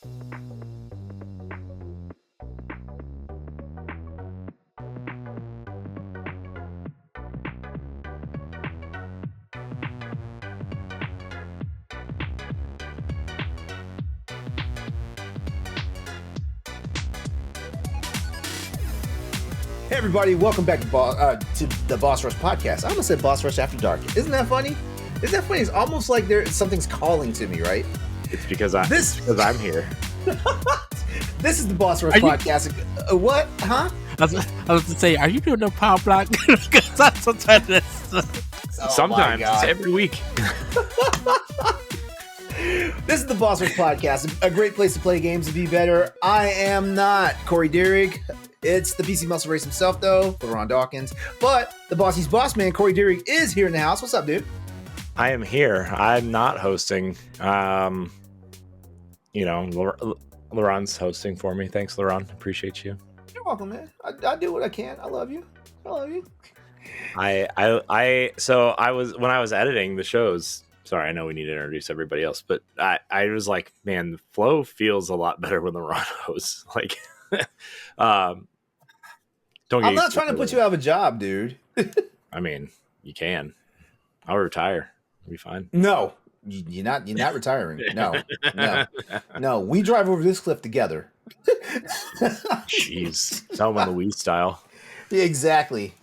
Hey everybody, welcome back to the Boss Rush podcast. I almost said Boss Rush After Dark. Isn't that funny? Isn't that funny? It's almost like something's calling to me, right? It's because I'm here. This is the Boss Rush podcast. What? Huh? I was going to say, are you doing a power block? Because that's sometimes Sometimes it's every week. This is the Boss Rush podcast, a great place to play games and be better. I am not Corey Dierig. It's the PC Muscle Race himself, though, LeRon Dawkins. But the Bossy's boss man, Corey Dierig, is here in the house. What's up, dude? I am here. I'm not hosting. LeRon's hosting for me. Thanks, LeRon. Appreciate you. You're welcome, man. I do what I can. I love you. So I was when I was editing the shows. Sorry, I know we need to introduce everybody else, but I was like, man, the flow feels a lot better when LeRon hosts. Like, I'm not trying to put you out of a job, dude. I mean, you can. I'll retire. It'll be fine. No, you're not retiring. No. We drive over this cliff together. Jeez, Selma Louise style. Yeah, exactly.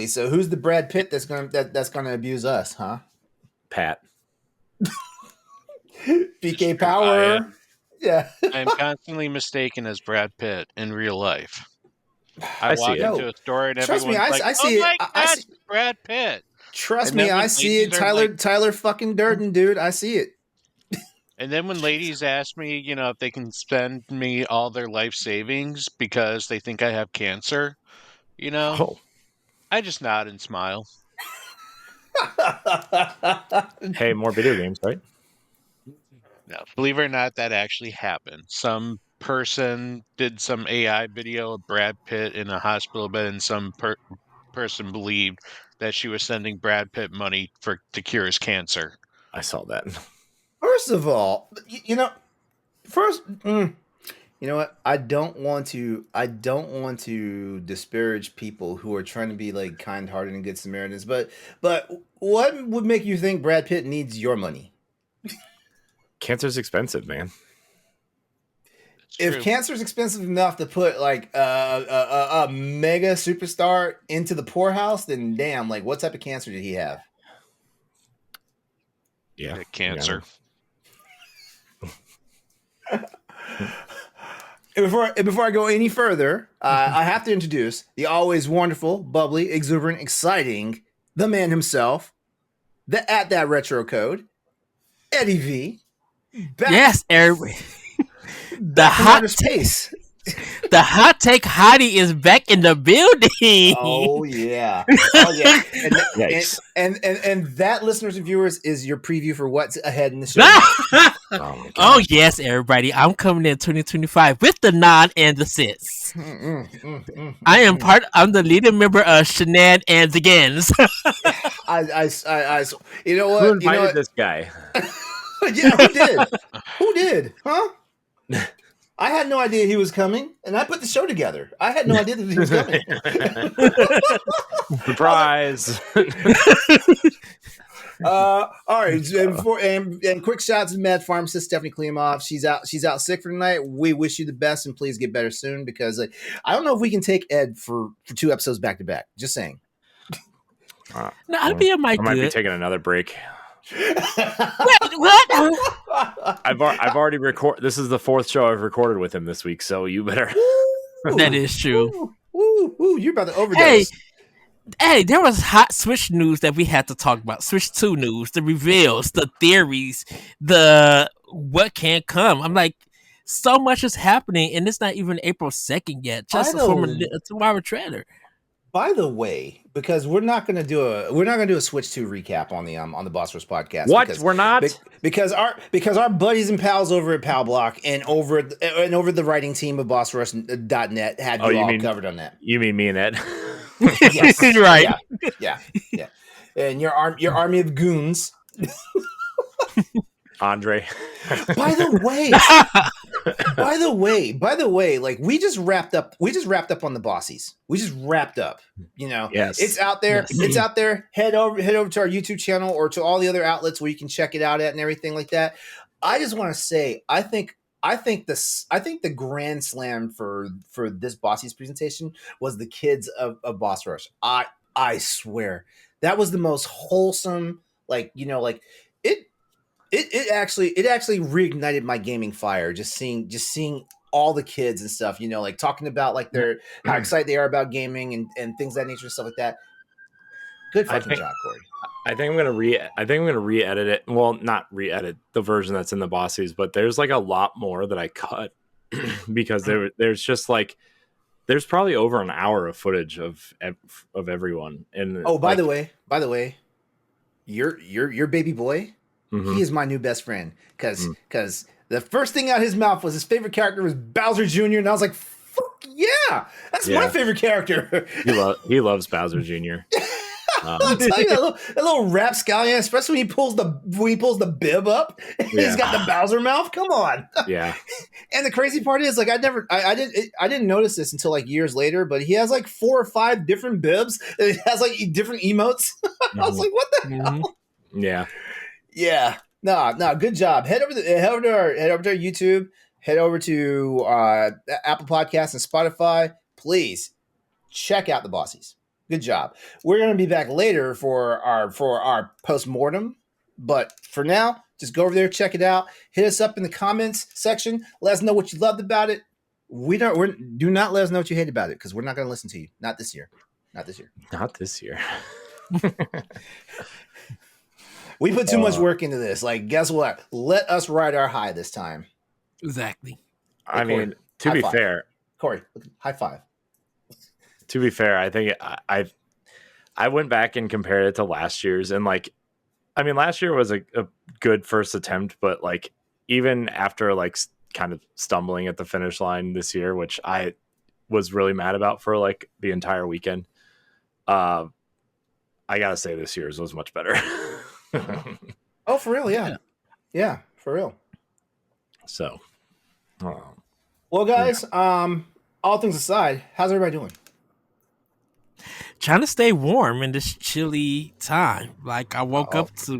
So who's the Brad Pitt that's gonna abuse us, huh? Pat. BK Power. Yeah. I'm constantly mistaken as Brad Pitt in real life. I walk see it. into a store and Trust everyone's me, like, I see "Oh my it. God, Brad Pitt." Trust And me, then when I see it. ladies are Tyler fucking Durden, dude. I see it. And then when ladies ask me, if they can spend me all their life savings because they think I have cancer, I just nod and smile. Hey, more video games, right? No, believe it or not, that actually happened. Some person did some AI video of Brad Pitt in a hospital bed, and some person believed that she was sending Brad Pitt money to cure his cancer. I saw that. First of all, you know what? I don't want to disparage people who are trying to be like kind-hearted and good Samaritans, but what would make you think Brad Pitt needs your money? Cancer's expensive, man. If cancer's expensive enough to put like a mega superstar into the poorhouse, then damn, like what type of cancer did he have? Yeah, cancer. Before I go any further, I have to introduce the always wonderful, bubbly, exuberant, exciting, the man himself, at that retro code, Eddie V. Yes, everybody. The hot take hottie is back in the building. Oh yeah. And that, listeners and viewers, is your preview for what's ahead in the show. Oh yes, everybody! I'm coming in 2025 with the nod and the sits. I'm the leading member of Shenanigans. I you know what? Who invited this guy? Yeah, who did? Huh? I had no idea he was coming, and I put the show together. I had no idea that he was coming. Surprise! All right, and quick shots to Mad Pharmacist Stephanie Klimov. She's out sick for tonight. We wish you the best, and please get better soon, because I don't know if we can take Ed for 2 episodes back to back. Just saying. No, I'd be I might be taking another break. What? I've already recorded. This is the 4th show I've recorded with him this week, so you better. That is true. Woo, you're about to overdose. Hey, there was hot Switch news that we had to talk about. Switch 2 news, the reveals, the theories, the what can come. I'm like, so much is happening, and it's not even April 2nd yet. Just from a tomorrow trailer. By the way, because we're not going to do a Switch 2 recap on the Boss Rush podcast. What? We're not? Because our buddies and pals over at Pal Block and over the writing team of BossRush.net had you all covered on that. You mean me and Ed? Yes. Right. Yeah. And your army of goons. Andre. By the way, By the way, like we just wrapped up on the Bossies. We just wrapped up. You know, Yes. it's out there. Yes. It's out there. Head over to our YouTube channel or to all the other outlets where you can check it out at and everything like that. I just want to say, I think the grand slam for this Bossies presentation was the kids of Boss Rush. I swear that was the most wholesome. Like, you know, like it actually reignited my gaming fire. Just seeing all the kids and stuff, you know, like talking about like their how excited they are about gaming and things of that nature and stuff like that. Good fucking job, Corey. I think I'm gonna re-edit it. Well, not re-edit the version that's in the Bossies, but there's like a lot more that I cut because there's just like there's probably over an hour of footage of everyone. And oh, by the way, your baby boy, he is my new best friend because the first thing out of his mouth was his favorite character was Bowser Jr. and I was like, fuck yeah, that's my favorite character. He loves Bowser Jr. I'll tell you, that little rapscallion, especially when he pulls the bib up, he's got the Bowser mouth. Come on, yeah. And the crazy part is, like, I didn't notice this until like years later, but he has like 4 or 5 different bibs. It has like different emotes. I was like, what the hell? Yeah, yeah. No, good job. Head over to our YouTube. Head over to Apple Podcasts and Spotify. Please check out the Bossies. Good job. We're going to be back later for our post-mortem. But for now, just go over there, check it out. Hit us up in the comments section. Let us know what you loved about it. Do not let us know what you hate about it because we're not going to listen to you. Not this year. Not this year. We put too much work into this. Like, guess what? Let us ride our high this time. Exactly. I mean, to be fair, Corey, high five. To be fair, I think I went back and compared it to last year's, and like, I mean, last year was a good first attempt, but like, even after like kind of stumbling at the finish line this year, which I was really mad about for like the entire weekend, I gotta say this year's was much better. Oh, for real? Yeah, for real. So, well, guys, all things aside, how's everybody doing? Trying to stay warm in this chilly time. Like I woke up to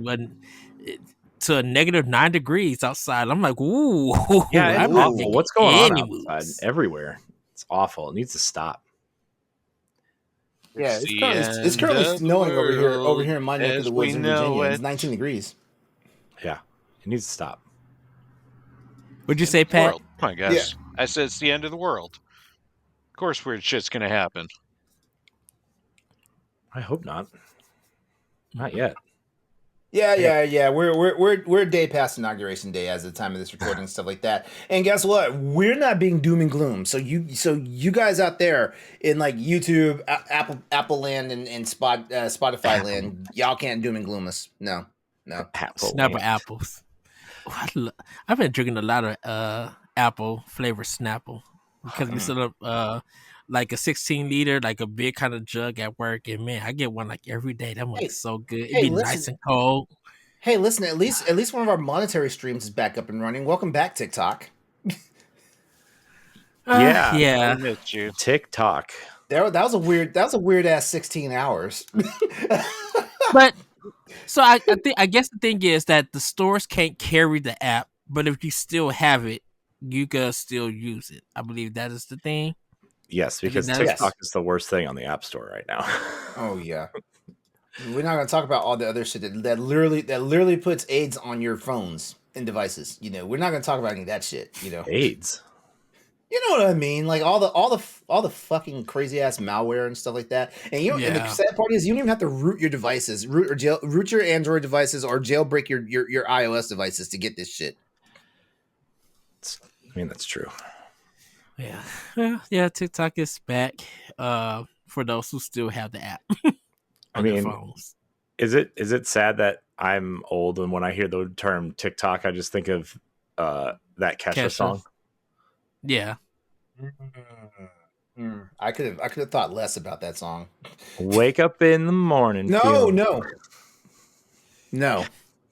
a negative 9 degrees outside. I'm like, ooh, yeah, it's awful. What's going on outside? Everywhere? It's awful. It needs to stop. Yeah, it's currently snowing over here in my neck of the woods in Virginia. It's 19 degrees. Yeah, it needs to stop. What'd you say, Pat? Oh my gosh. Yeah. I said it's the end of the world. Of course weird shit's gonna happen. I hope not. Not yet. Yeah. We're a day past Inauguration Day as of the time of this recording and stuff like that. And guess what? We're not being doom and gloom. So you guys out there in like YouTube, Apple land and Spotify land, y'all can't doom and gloom us. No. Snapper apples. I've been drinking a lot of apple flavored Snapple because we set up like a 16 liter, like a big kind of jug at work, and man, I get one like every day. That one's so good. It'd be nice and cold. Hey, listen, at least one of our monetary streams is back up and running. Welcome back, TikTok. Yeah. TikTok. That was a weird ass 16 hours. But so I guess the thing is that the stores can't carry the app, but if you still have it, you can still use it. I believe that is the thing. Yes, because TikTok is the worst thing on the App Store right now. Oh yeah. We're not going to talk about all the other shit that literally puts AIDS on your phones and devices. You know, we're not going to talk about any of that shit. You know, AIDS. You know what I mean? Like all the fucking crazy ass malware and stuff like that. And and the sad part is you don't even have to root your devices, root your Android devices or jailbreak your iOS devices to get this shit. I mean, that's true. Yeah. TikTok is back. For those who still have the app. I mean, is it sad that I'm old and when I hear the term TikTok, I just think of that Kesha song? Yeah. I could have thought less about that song. Wake up in the morning. No.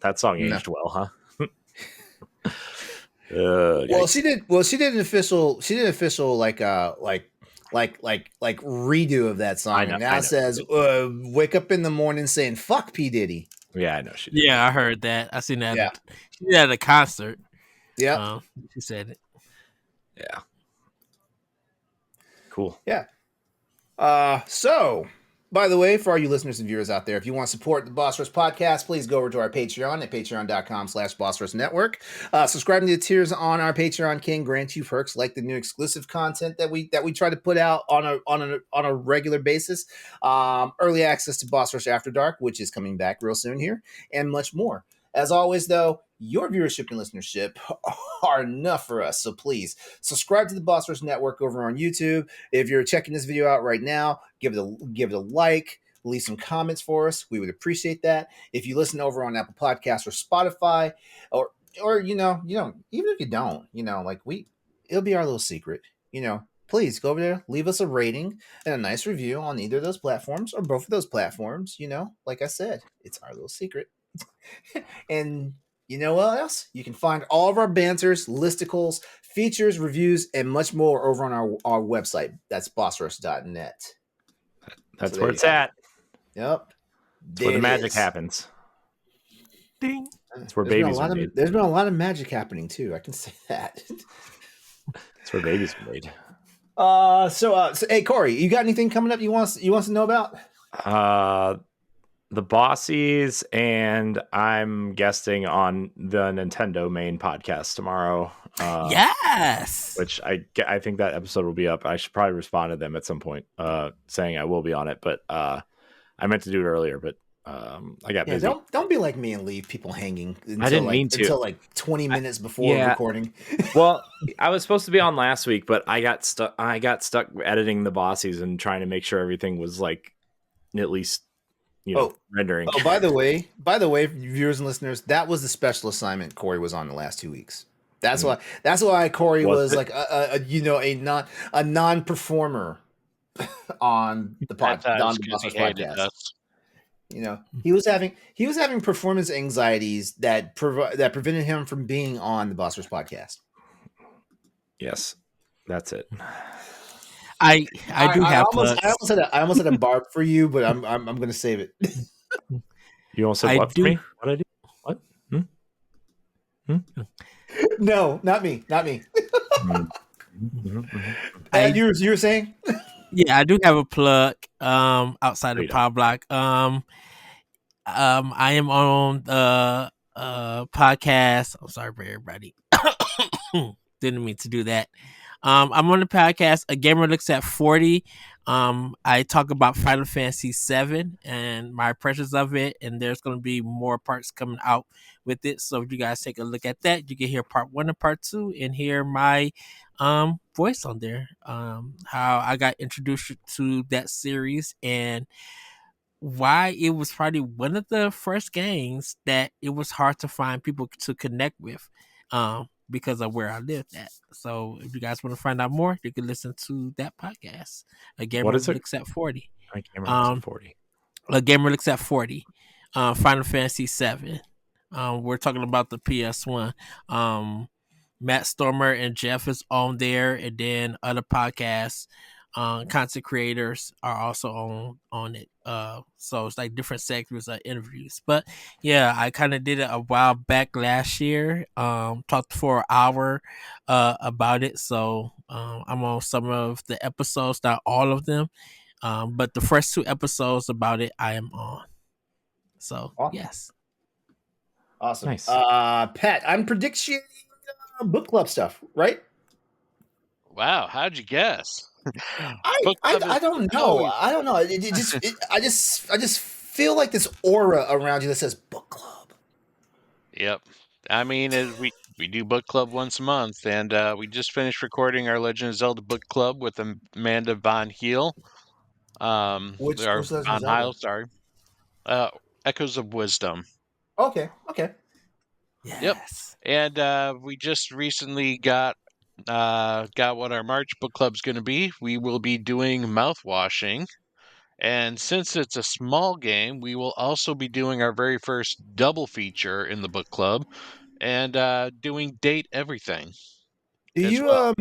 That song aged well, huh? Well, Yikes. she did. Well, she did an official. She did an official like redo of that song, I know, and I now know. says, "Wake up in the morning saying fuck P Diddy." Yeah, I know she did. Yeah, I heard that. I seen that. Yeah. She did that at a concert. Yep. She said it. Yeah. Cool. Yeah. So, by the way, for all you listeners and viewers out there, if you want to support the Boss Rush podcast, please go over to our Patreon at patreon.com/Boss Network. Subscribing to the tiers on our Patreon can grant you perks like the new exclusive content that we try to put out on a regular basis, early access to Boss Rush After Dark, which is coming back real soon here, and much more. As always, though, your viewership and listenership are enough for us. So please subscribe to the Boss Rush Network over on YouTube. If you're checking this video out right now, give it a like, leave some comments for us. We would appreciate that. If you listen over on Apple Podcasts or Spotify, or even if you don't, it'll be our little secret. Please go over there, leave us a rating and a nice review on either of those platforms or both of those platforms. Like I said, it's our little secret. And you know what else? You can find all of our banters, listicles, features, reviews, and much more over on our website. That's bossrush.net. That's So where there it's you have at. Yep. That's where the magic happens. Ding. That's where babies are made. There's been a lot of magic happening too. I can say that. That's where babies are made. So hey Corey, you got anything coming up you want to know about? The Bossies, and I'm guesting on the Nintendo main podcast tomorrow. Yes. Which I think that episode will be up. I should probably respond to them at some point, saying I will be on it. But I meant to do it earlier, but I got busy. Don't be like me and leave people hanging. I didn't mean to until like 20 minutes before recording. Well, I was supposed to be on last week, but I got stuck. I got stuck editing the Bossies and trying to make sure everything was like at least rendering. Oh, by the way, viewers and listeners, that was the special assignment Corey was on the last 2 weeks. That's why Corey was like a non-performer on the Bossers podcast. He was having performance anxieties that prevented him from being on the Bossers podcast. Yes, that's it. I have plugs. I almost had a barb for you, but I'm going to save it. You almost said what for me? What did I do? What? No, not me. And you were saying? Yeah, I do have a plug. Outside of Power Block. I am on the podcast. I'm sorry for everybody. Didn't mean to do that. I'm on the podcast. A Gamer Looks at 40. I talk about Final Fantasy 7 and my impressions of it, and there's going to be more parts coming out with it. So if you guys take a look at that, you can hear part 1 and part 2 and hear my voice on there. How I got introduced to that series and why it was probably one of the first games that it was hard to find people to connect with. Because of where I lived at. So if you guys want to find out more, you can listen to that podcast. A Gamer Looks at 40. A Gamer Looks at 40. A Gamer Looks at 40. Final Fantasy 7. We're talking about the PS1. Matt Stormer and Jeff is on there, and then other podcasts, content creators are also on it. So it's like different segments of interviews. But yeah, I kind of did it a while back last year. Talked for an hour about it. So I'm on some of the episodes, not all of them. But the first 2 episodes about it, I am on. So awesome. Yes. Awesome. Nice. Pat, I'm predicting book club stuff, right? Wow, how'd you guess? I don't know. I don't know. I just feel like this aura around you that says book club. Yep. I mean, we do book club once a month, and we just finished recording our Legend of Zelda book club with Amanda Von Heel. Which Legend of Zelda? Sorry. Echoes of Wisdom. Okay. Yes. Yep. And we just recently got what our March book club's going to be. We will be doing mouthwashing. And since it's a small game, we will also be doing our very first double feature in the book club. and doing date everything. Do as you well.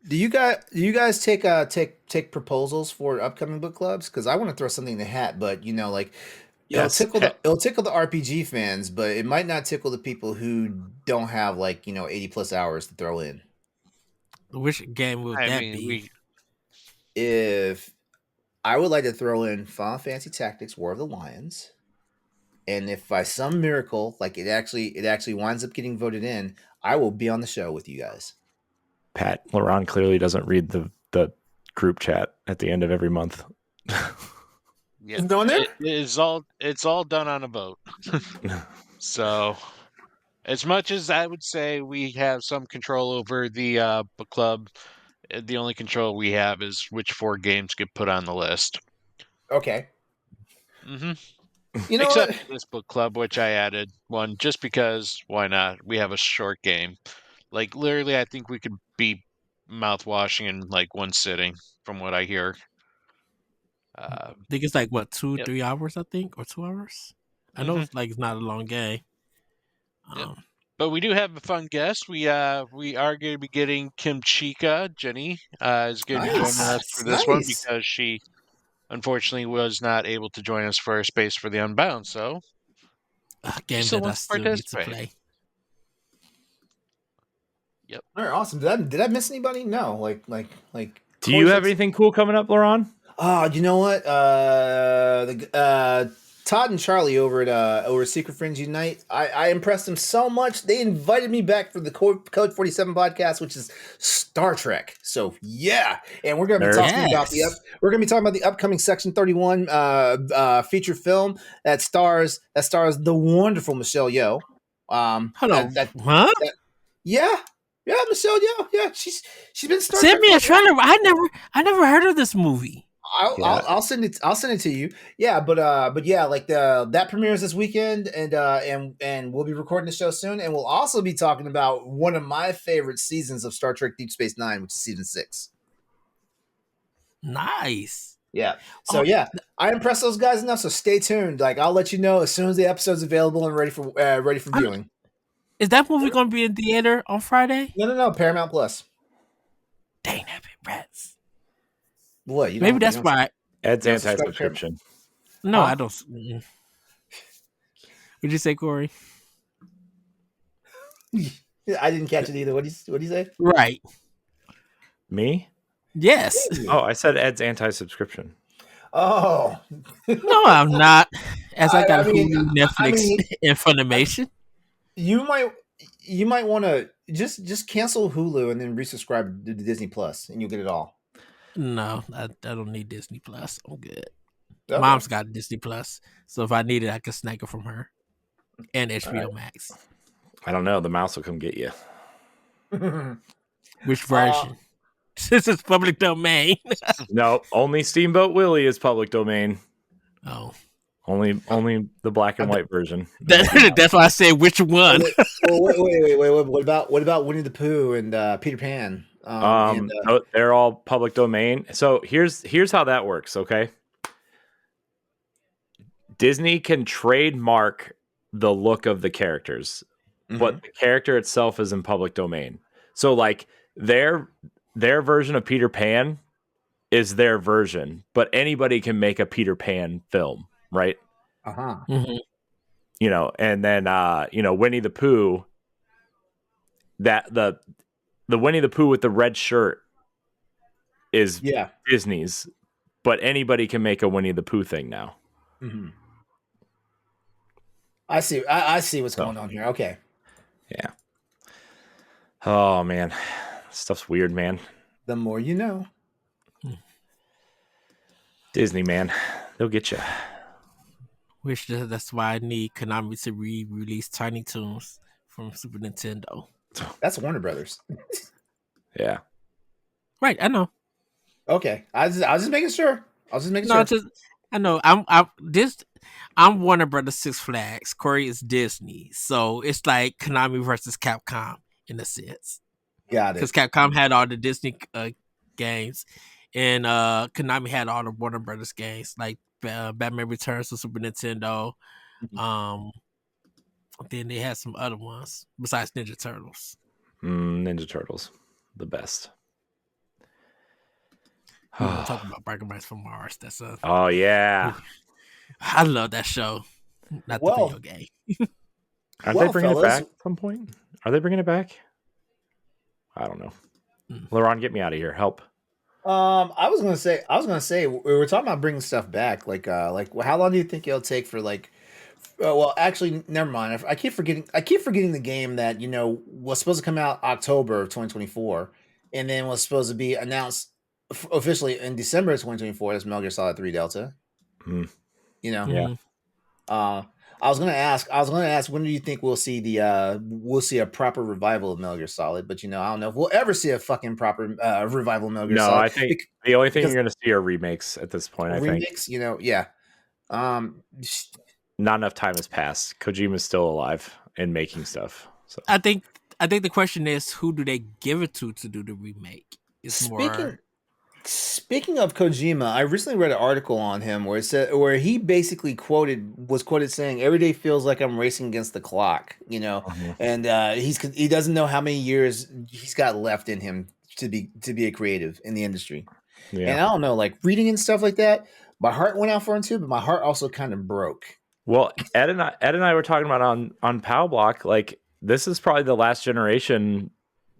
do you guys take proposals for upcoming book clubs? Because I want to throw something in the hat, but like Yes. it'll tickle the RPG fans, but it might not tickle the people who don't have 80 plus hours to throw in. Which game would I that mean, be? If I would like to throw in Final Fantasy Tactics War of the Lions, and if by some miracle it actually winds up getting voted in, I will be on the show with you guys. Pat, LeRon clearly doesn't read the group chat at the end of every month. yeah, Is it on there? it's all done on a vote. So, as much as I would say we have some control over the book club, the only control we have is which 4 games get put on the list. Okay. hmm You know Except what? for this book club, which I added one just because. Why not? We have a short game. Like literally, I think we could be mouth washing in like one sitting, from what I hear. I think it's like what, Yep. 3 hours, I think, or 2 hours. I know hmm it's not a long game. Yep. But we do have a fun guest. We are going to be getting Kim Chica. Jenny is going to be joining us for this one Nice. because she unfortunately was not able to join us for Space for the Unbound. So A she game still that I wants to still need to participate. play. Yep. All right, awesome. Did I miss anybody? No. Like. Do you have anything cool coming up, LeRon? Oh, you know what? Todd and Charlie over at Secret Friends Unite. I impressed them so much. They invited me back for the Code 47 podcast, which is Star Trek. So yeah, and we're gonna be talking about the upcoming Section 31 feature film that stars the wonderful Michelle Yeoh. Hold on, That huh? yeah. Yeah, Michelle Yeoh. Yeah, she's been Star Send Trek. me a trailer. I never heard of this movie. I'll send it. I'll send it to you. Yeah, but yeah, like that premieres this weekend, and we'll be recording the show soon, and we'll also be talking about one of my favorite seasons of Star Trek Deep Space Nine, which is season 6. Nice. Yeah. So Oh, yeah, I impressed those guys enough. So stay tuned. Like I'll let you know as soon as the episode's available and ready for viewing. is that movie going to be in theater on Friday? No, Paramount Plus. Dang, that rats. What? Maybe that's why. Ed's You don't subscribe to anti-subscription. No, Huh? I don't. Mm-mm. What'd you say, Corey? I didn't catch it either. What do you say? Right. Me? Yes. Oh, I said Ed's anti-subscription. Oh No, I'm not. As I got I mean, Hulu, Netflix, and Funimation. you might want to just cancel Hulu and then resubscribe to Disney Plus, and you'll get it all. No, I don't need Disney Plus. I'm good. Okay. Mom's got Disney Plus, so if I need it, I can snag it from her. And HBO Max. I don't know. The mouse will come get you. Which version? This is public domain. No, only Steamboat Willie is public domain. Oh, Only the black and white version. that's why I said which one. Wait. What about Winnie the Pooh and Peter Pan? No, they're all public domain. So here's how that works. Okay, Disney can trademark the look of the characters, but the character itself is in public domain. So like their version of Peter Pan is their version, but anybody can make a Peter Pan film, right? Mm-hmm. And then Winnie the Pooh, that the Winnie the Pooh with the red shirt is Disney's, but anybody can make a Winnie the Pooh thing now. Mm-hmm. I see what's going on here. Okay. Yeah. Oh man, stuff's weird, man. The more you know. Disney, man, they'll get you. Which that's why I need Konami to re-release Tiny Toons from Super Nintendo. That's Warner Brothers. Yeah. Right, I know. Okay, I was just making sure. I know. I'm Warner Brothers Six Flags. Corey is Disney, so it's like Konami versus Capcom in a sense. Got it. Because Capcom had all the Disney games, and Konami had all the Warner Brothers games, like Batman Returns to Super Nintendo, Then they had some other ones besides Ninja Turtles. Ninja Turtles, the best. We were talking about Biker Mice from Mars. That's Oh yeah, I love that show. Not the Well, video game. aren't they bringing it back at some point? Are they bringing it back? I don't know. LeRon, get me out of here. Help. I was gonna say we were talking about bringing stuff back. Like how long do you think it'll take for like? Well, actually, never mind. I keep forgetting the game that was supposed to come out October of 2024, and then was supposed to be announced officially in December of 2024 as Metal Gear Solid 3 Delta. Mm. Yeah. I was gonna ask when do you think we'll see a proper revival of Metal Gear Solid? But I don't know if we'll ever see a fucking proper revival of Metal Gear Solid. I think the only thing you're gonna see are remakes at this point. I think yeah. Not enough time has passed. Kojima's still alive and making stuff. So I think the question is, who do they give it to do the remake? It's Speaking of Kojima, I recently read an article on him where he basically was quoted saying, "Every day feels like I'm racing against the clock," and he doesn't know how many years he's got left in him to be a creative in the industry. Yeah. And I don't know, like reading and stuff like that, my heart went out for him too, but my heart also kind of broke. Well, Ed and I were talking about on POW Block, like this is probably the last generation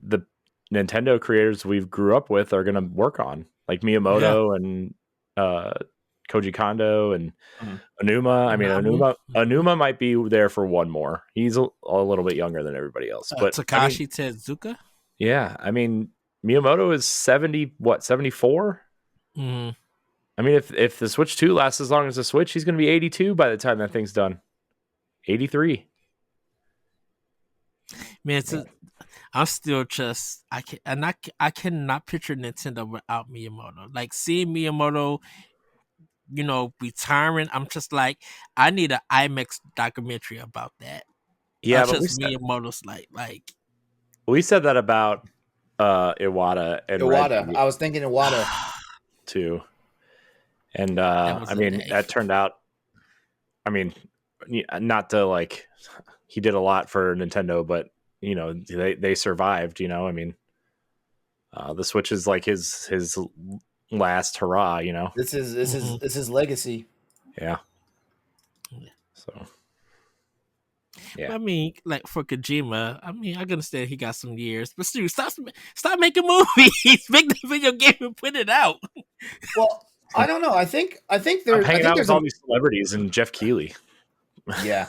the Nintendo creators we've grew up with are going to work on, like Miyamoto and Koji Kondo and Onuma. I mean, Onuma might be there for one more. He's a little bit younger than everybody else. But Takashi Tezuka? Yeah, I mean, Miyamoto is 74? Mm-hmm. I mean, if the Switch 2 lasts as long as the Switch, he's going to be 82 by the time that thing's done. 83. Man, I'm still just I cannot picture Nintendo without Miyamoto. Like seeing Miyamoto, retiring, I'm just like, I need an IMAX documentary about that. Yeah, but Miyamoto's like we said that about Iwata and Iwata. I was thinking Iwata too. And I mean, that turned out, I mean, not to like, he did a lot for Nintendo, but they survived, I mean, the Switch is like his last hurrah, This is his legacy. Yeah. So yeah. I mean, like for Kojima, I mean, I understand he got some years, but still, stop making movies. Make the video game and put it out. Well, I don't know. I think there's hanging out with all these celebrities and Jeff Keighley. Yeah.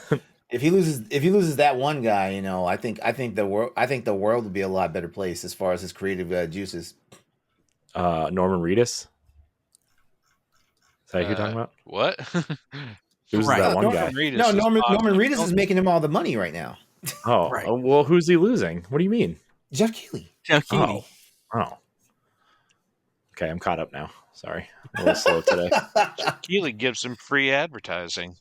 If he loses that one guy, I think the world would be a lot better place as far as his creative juices. Norman Reedus. Is that who you're talking about? What? Who's that one guy? Norman Reedus is making him all the money right now. Oh, right. Well, who's he losing? What do you mean? Jeff Keighley. Oh. Okay, I'm caught up now. Sorry, a little slow today. Jeff Keighley gives him free advertising.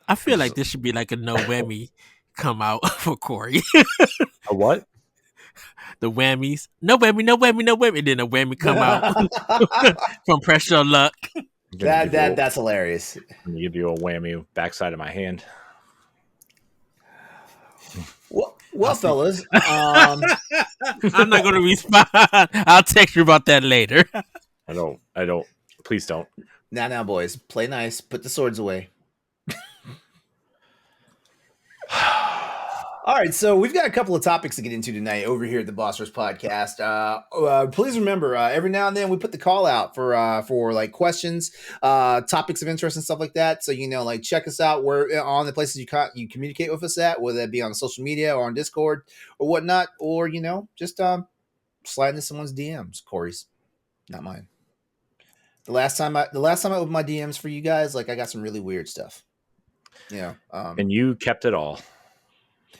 I feel like this should be like a no whammy come out for Corey. A what? The whammies. No whammy, no whammy, no whammy. Then a whammy come out from Pressure of Luck. That's hilarious. I'm gonna give you a whammy backside of my hand. Well, fellas, I'm not going to respond. I'll text you about that later. I don't. Please don't. Now, boys, play nice. Put the swords away. All right, so we've got a couple of topics to get into tonight over here at the Boss Rush Podcast. Please remember, every now and then we put the call out for like questions, topics of interest and stuff like that. So like check us out. We're on the places you communicate with us at, whether that be on social media or on Discord or whatnot, or just slide into someone's DMs. Corey's, not mine. The last time I opened my DMs for you guys, like I got some really weird stuff. And you kept it all.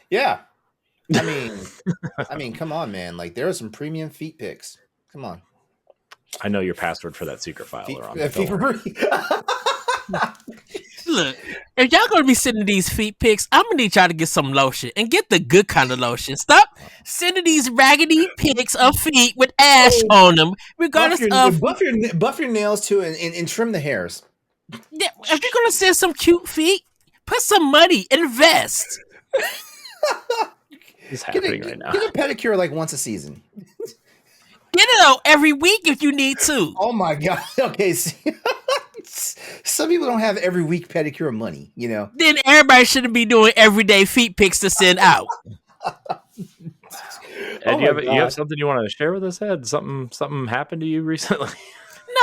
Yeah. I mean, come on, man. Like there are some premium feet pics. Come on. I know your password for that secret file. Look, if y'all gonna be sending these feet pics, I'm gonna need y'all to get some lotion and get the good kind of lotion. Stop sending these raggedy pics of feet with ash on them, regardless of buff your nails too and trim the hairs. Yeah, if you're gonna send some cute feet, Put some money, invest. What's happening right now? Get a pedicure like once a season. Get it out every week if you need to. Oh my god. Okay, see, some people don't have every week pedicure money, you know. Then everybody shouldn't be doing everyday feet pics to send out. Ed, you have something you want to share with us, Ed? Something happened to you recently?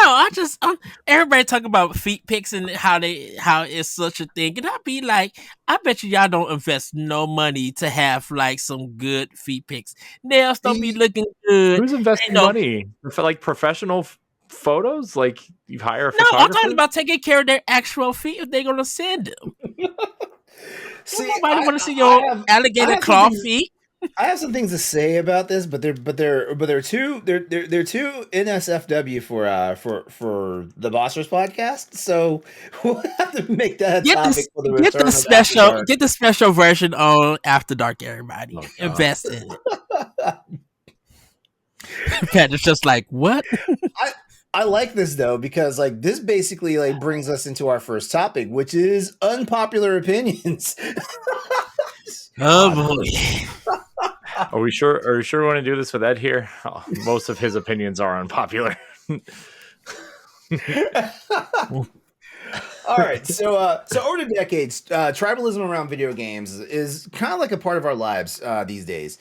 No, I just everybody talk about feet pics and how it's such a thing, and I be like, I bet y'all don't invest no money to have like some good feet pics. Nails don't be looking good. Who's investing money for like professional photos? Like you hire a photographer? No, I'm talking about taking care of their actual feet if they're gonna send them. See, nobody want to see your alligator claw feet. I have some things to say about this, but they're too NSFW for the Bossers podcast. So we'll have to make that a topic for the return of After Dark. Get the special version on After Dark. Everybody invest in it. Pat is just like, what? I like this though because like this basically like brings us into our first topic, which is unpopular opinions. Oh boy. Are we sure we want to do this with Ed here? Oh, most of his opinions are unpopular. All right, so over the decades, tribalism around video games is kind of like a part of our lives these days.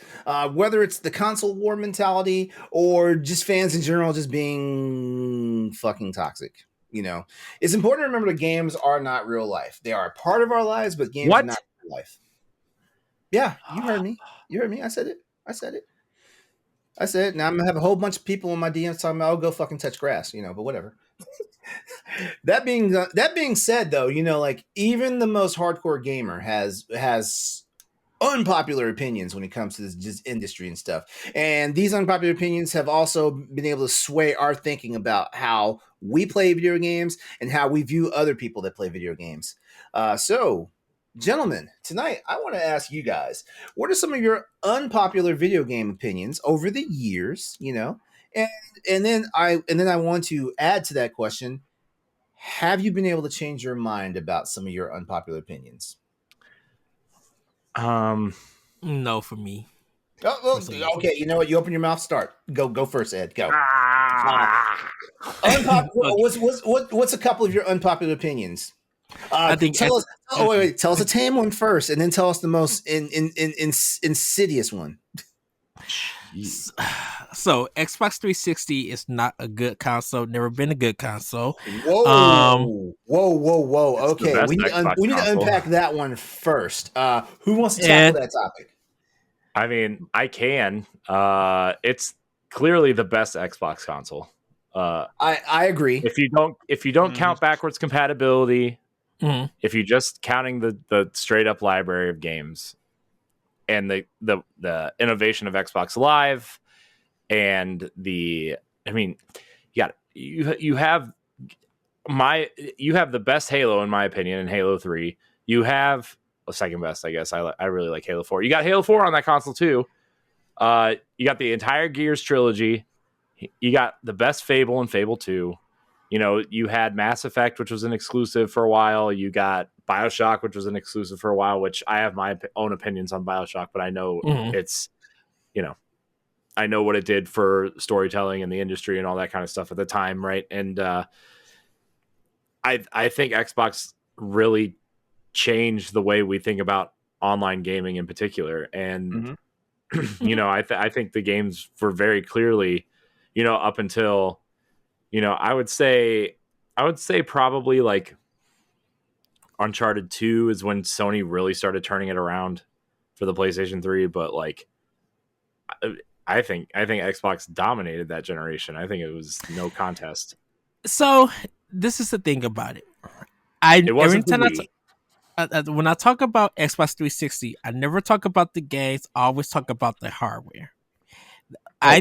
Whether it's the console war mentality or just fans in general just being fucking toxic. You know, it's important to remember that games are not real life. They are a part of our lives, but games are not real life. Yeah, you heard me. I said it. Now I'm gonna have a whole bunch of people in my DMs talking about, "Oh, go fucking touch grass," you know. But whatever. That being said, though, you know, like even the most hardcore gamer has unpopular opinions when it comes to this just industry and stuff. And these unpopular opinions have also been able to sway our thinking about how we play video games and how we view other people that play video games. So. Gentlemen, tonight I want to ask you guys, what are some of your unpopular video game opinions over the years, you know? And then I want to add to that question, have you been able to change your mind about some of your unpopular opinions? No for me. Oh, well, okay, you know what? You open your mouth, start. Go first, Ed. Go. What's a couple of your unpopular opinions? I think tell us a tame one first, and then tell us the most insidious one. So Xbox 360 is not a good console. Never been a good console. Whoa! Okay, we need to unpack that one first. Who wants to tackle that topic? I mean, I can. It's clearly the best Xbox console. I agree. If you don't count backwards compatibility. Mm-hmm. If you're just counting the straight up library of games and the innovation of Xbox Live and you have the best Halo in my opinion in Halo 3. You have second best, I guess. I really like Halo 4. You got Halo 4 on that console too. You got the entire Gears trilogy. You got the best Fable and Fable 2. You know, you had Mass Effect, which was an exclusive for a while. You got BioShock, which was an exclusive for a while, which I have my own opinions on BioShock, but I know it's, you know, I know what it did for storytelling and the industry and all that kind of stuff at the time, right? And I think Xbox really changed the way we think about online gaming in particular. And, you know, I think the games were very clearly, you know, up until... You know, I would say probably like Uncharted 2 is when Sony really started turning it around for the PlayStation 3, but like I think Xbox dominated that generation. I think it was no contest. So this is the thing about it. When I talk about Xbox 360, I never talk about the games. I always talk about the hardware. I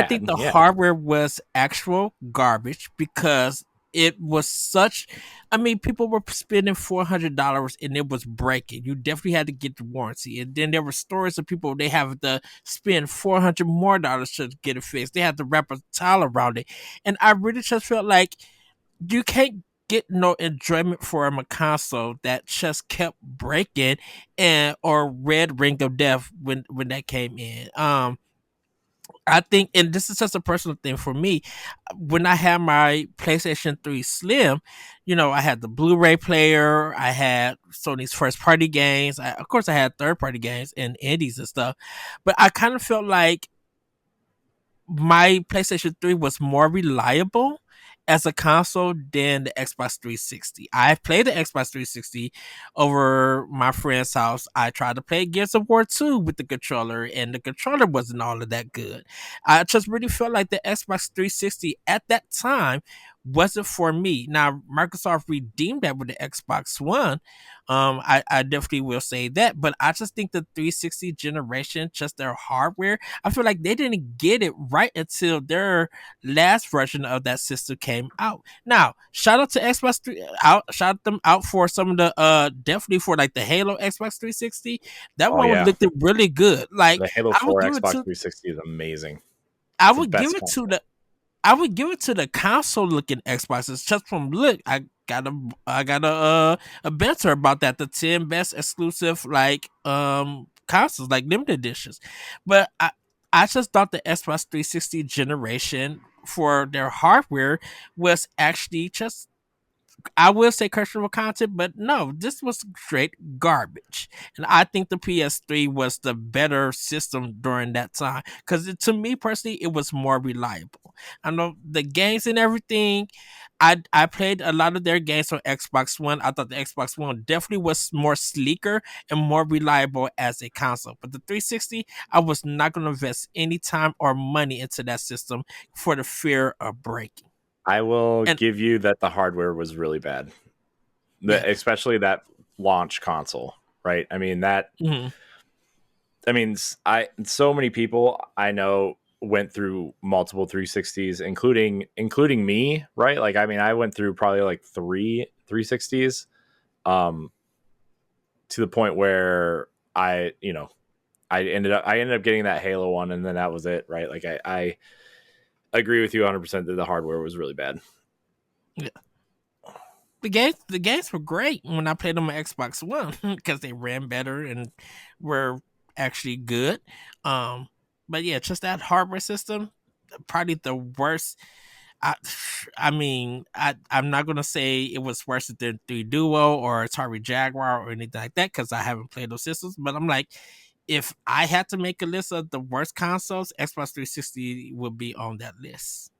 think the hardware was actual garbage because it was such. I mean, people were spending $400 and it was breaking. You definitely had to get the warranty, and then there were stories of people they have to spend $400 more to get it fixed. They had to wrap a towel around it, and I really just felt like you can't get no enjoyment from a console that just kept breaking or Red Ring of Death when that came in. I think, and this is just a personal thing for me, when I had my PlayStation 3 Slim, I had the Blu-ray player, I had Sony's first party games, of course I had third party games and indies and stuff, but I kind of felt like my PlayStation 3 was more reliable as a console than the Xbox 360. I've played the Xbox 360 over my friend's house. I tried to play Gears of War 2 with the controller, and the controller wasn't all of that good. I just really felt like the Xbox 360 at that time wasn't for me. Now, Microsoft redeemed that with the Xbox One. I definitely will say that, but I just think the 360 generation, just their hardware, I feel like they didn't get it right until their last version of that system came out. Now, shout out to Xbox 3 shout them out for some of the definitely for like the Halo Xbox 360. That Oh one yeah, looked really good. Like the Halo I would 4 give it Xbox to 360 is amazing. I It's the would give best it console. to the console looking Xboxes just from look. I got a banter about that. The 10 best exclusive consoles, like limited editions. But I just thought the Xbox 360 generation for their hardware was actually just, I will say, questionable content, but no, this was straight garbage. And I think the PS3 was the better system during that time because to me personally, it was more reliable. I know the games and everything. I played a lot of their games on Xbox One. I thought the Xbox One definitely was more sleeker and more reliable as a console. But the 360, I was not going to invest any time or money into that system for the fear of breaking. I will And give you that the hardware was really bad, yeah. especially that launch console, right? I mean Mhm. so many people I know went through multiple 360s, including me, right? Like, I mean, I went through probably like 360s, to the point where I ended up getting that Halo one, and then that was it, right? Like, I agree with you 100% that the hardware was really bad. Yeah. The games were great when I played them on Xbox One because they ran better and were actually good. But yeah, just that hardware system, probably the worst. I, I'm not gonna say it was worse than 3 Duo or Atari Jaguar or anything like that because I haven't played those systems. But I'm like, if I had to make a list of the worst consoles, Xbox 360 would be on that list.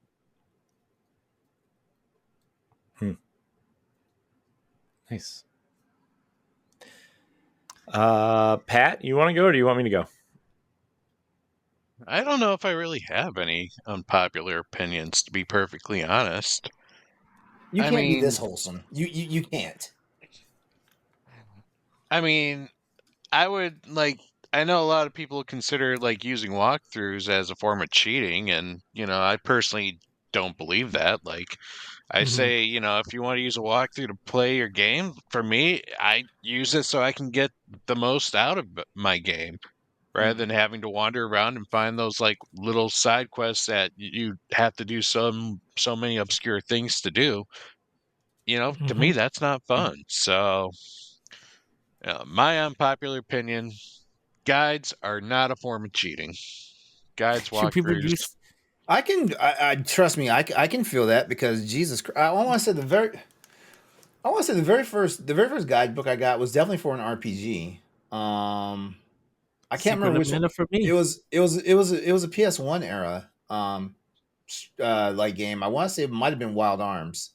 Nice. Pat, you want to go or do you want me to go? I don't know if I really have any unpopular opinions, to be perfectly honest. You I can't be mean, this wholesome. You can't. I mean, I would like. I know a lot of people consider like using walkthroughs as a form of cheating, and I personally don't believe that. Like, I Mhm. say, if you want to use a walkthrough to play your game, for me, I use it so I can get the most out of my game, rather than having to wander around and find those like little side quests that you have to do so many obscure things to do. To me, Mhm. that's not fun. So, my unpopular opinion: guides are not a form of cheating. Guides, Should people walkthroughs. use? I trust me. I can feel that because Jesus Christ. I want to say the very first guidebook I got was definitely for an RPG. I can't Secret remember of which one. Mana for me. It was a PS1 era like game. I want to say it might have been Wild Arms.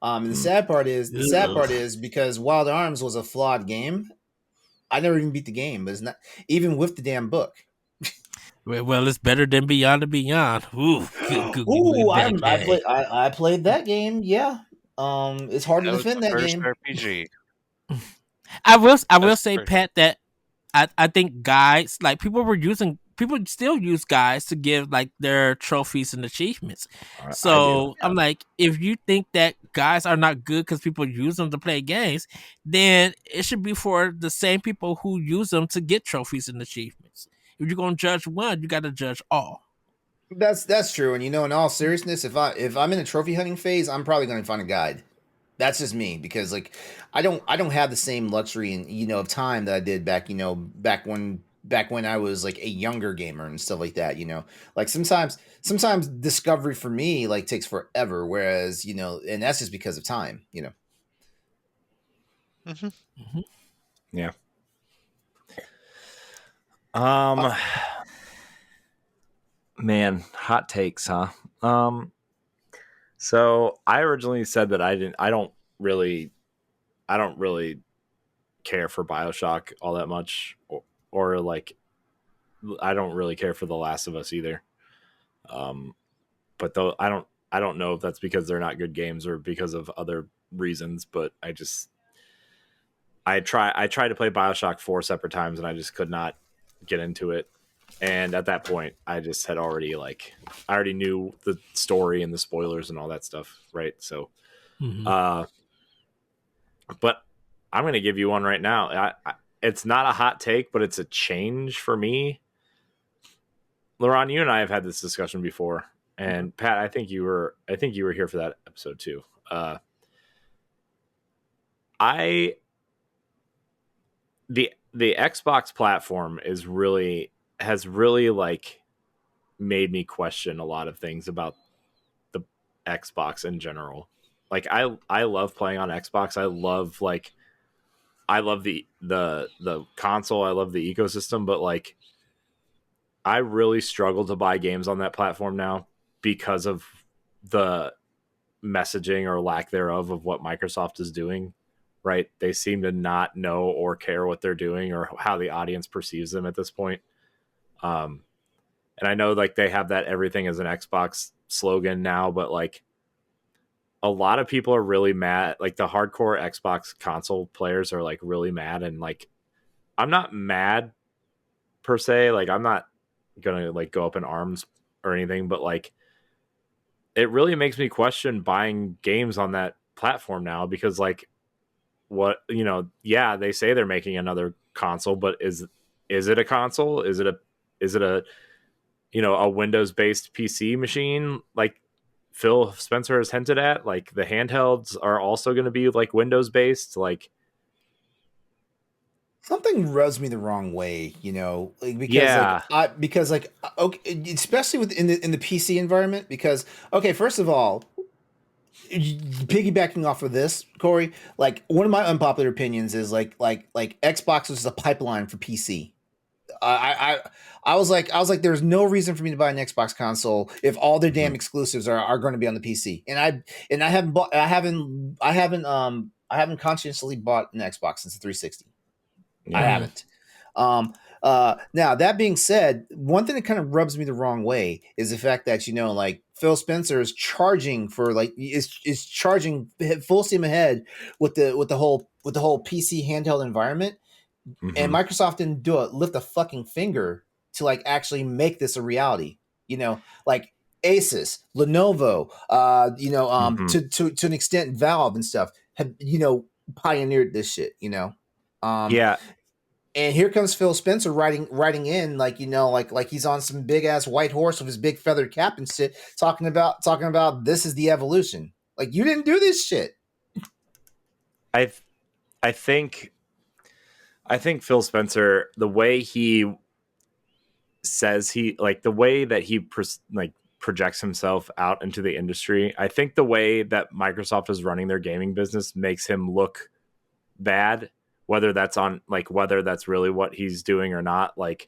And the sad part is because Wild Arms was a flawed game. I never even beat the game, but it's not even with the damn book. Well, it's better than Beyond and Beyond. Ooh, good way Ooh, back day. I played that game. Yeah. It's hard to That was defend the that first game. RPG. I will That's say, the Pat, that I think guides, like people still use guides to give like their trophies and achievements. I do. So I'm like, if you think that guides are not good because people use them to play games, then it should be for the same people who use them to get trophies and achievements. If you're gonna judge one, you got to judge all. That's true. And in all seriousness, if I'm in a trophy hunting phase, I'm probably going to find a guide. That's just me because like I don't have the same luxury and of time that I did back back when I was like a younger gamer and stuff like that. Like sometimes discovery for me like takes forever, whereas and that's just because of time. Hmm. Yeah. Man, hot takes, huh? So I originally said that I don't really care for BioShock all that much, or like I don't really care for The Last of Us either. But though I don't know if that's because they're not good games or because of other reasons, but I tried to play BioShock 4 separate times and I just could not get into it. And at that point, I just had already I already knew the story and the spoilers and all that stuff, right? So, uh, but I'm gonna give you one right now. It's not a hot take, but it's a change for me. LeRon, you and I have had this discussion before, and Pat, I think you were here for that episode too. I the Xbox platform has really like made me question a lot of things about the Xbox in general. Like I love playing on Xbox. I love the console. I love the ecosystem, but like I really struggle to buy games on that platform now because of the messaging or lack thereof of what Microsoft is doing. Right? They seem to not know or care what they're doing or how the audience perceives them at this point. And I know like they have that everything is an Xbox slogan now, but like a lot of people are really mad. Like the hardcore Xbox console players are like really mad. And like, I'm not mad per se. Like I'm not going to like go up in arms or anything, but like it really makes me question buying games on that platform now because like yeah, they say they're making another console, but is it a console? Is it a a Windows based PC machine like Phil Spencer has hinted at? Like the handhelds are also going to be like Windows based. Like Something rubs me the wrong way, like yeah, because like okay, especially in the PC environment. Because okay, first of all, piggybacking off of this, Corey, like one of my unpopular opinions is like Xbox is a pipeline for PC. I I was like, there's no reason for me to buy an Xbox console if all their damn exclusives are going to be on the PC. And I haven't bought I haven't consciously bought an Xbox since the 360. I yeah, haven't. Now that being said, one thing that kind of rubs me the wrong way is the fact that like Phil Spencer is charging for like is charging full steam ahead with the whole PC handheld environment, and Microsoft didn't lift a fucking finger to like actually make this a reality. Like Asus, Lenovo, to an extent, Valve and stuff have pioneered this shit. Um, yeah. and here comes Phil Spencer riding in like like he's on some big ass white horse with his big feathered cap and shit, talking about this is the evolution. Like you didn't do this shit. I I think I think Phil Spencer, the way he says the way that he projects himself out into the industry, I think the way that Microsoft is running their gaming business makes him look bad, whether that's really what he's doing or not. Like